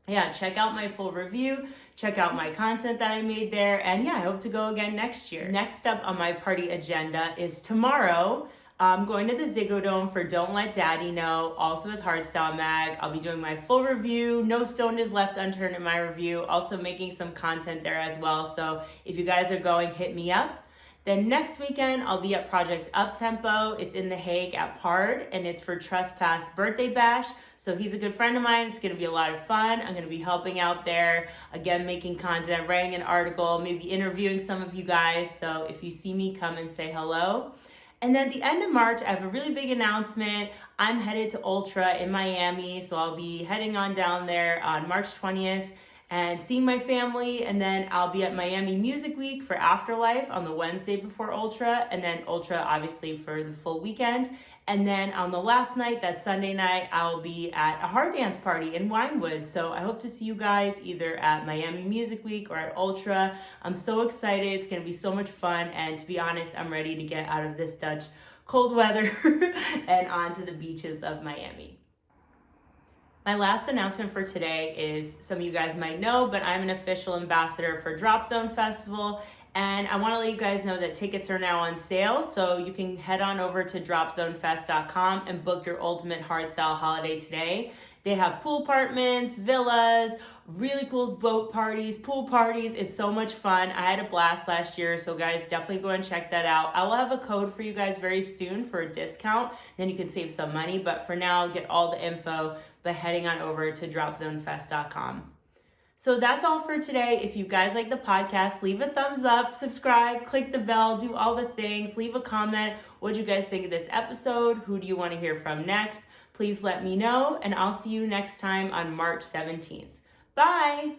yeah, check out my full review, check out my content that I made there, and yeah, I hope to go again next year. Next up on my party agenda is tomorrow. I'm going to the Ziggo Dome for Don't Let Daddy Know, also with Hardstyle Mag. I'll be doing my full review. No stone is left unturned in my review. Also making some content there as well. So if you guys are going, hit me up. Then next weekend, I'll be at Project Uptempo. It's in The Hague at Pard, and it's for Trespass Birthday Bash. So he's a good friend of mine. It's gonna be a lot of fun. I'm gonna be helping out there, again, making content, writing an article, maybe interviewing some of you guys. So if you see me, come and say hello. And then at the end of March, I have a really big announcement. I'm headed to Ultra in Miami, so I'll be heading on down there on March 20th and seeing my family, and then I'll be at Miami Music Week for Afterlife on the Wednesday before Ultra, and then Ultra obviously for the full weekend. And then on the last night, that Sunday night, I'll be at a hard dance party in Winewood. So I hope to see you guys either at Miami Music Week or at Ultra. I'm so excited. It's gonna be so much fun. And to be honest, I'm ready to get out of this Dutch cold weather and onto the beaches of Miami. My last announcement for today is, some of you guys might know, but I'm an official ambassador for Drop Zone Festival, and I want to let you guys know that tickets are now on sale, so you can head on over to dropzonefest.com and book your ultimate hardstyle holiday today. They have pool apartments, villas, really cool boat parties, pool parties. It's so much fun. I had a blast last year, so guys, definitely go and check that out. I will have a code for you guys very soon for a discount. Then you can save some money, but for now, get all the info by heading on over to dropzonefest.com. So that's all for today. If you guys like the podcast, leave a thumbs up, subscribe, click the bell, do all the things, leave a comment. What do you guys think of this episode? Who do you want to hear from next? Please let me know, and I'll see you next time on March 17th. Bye!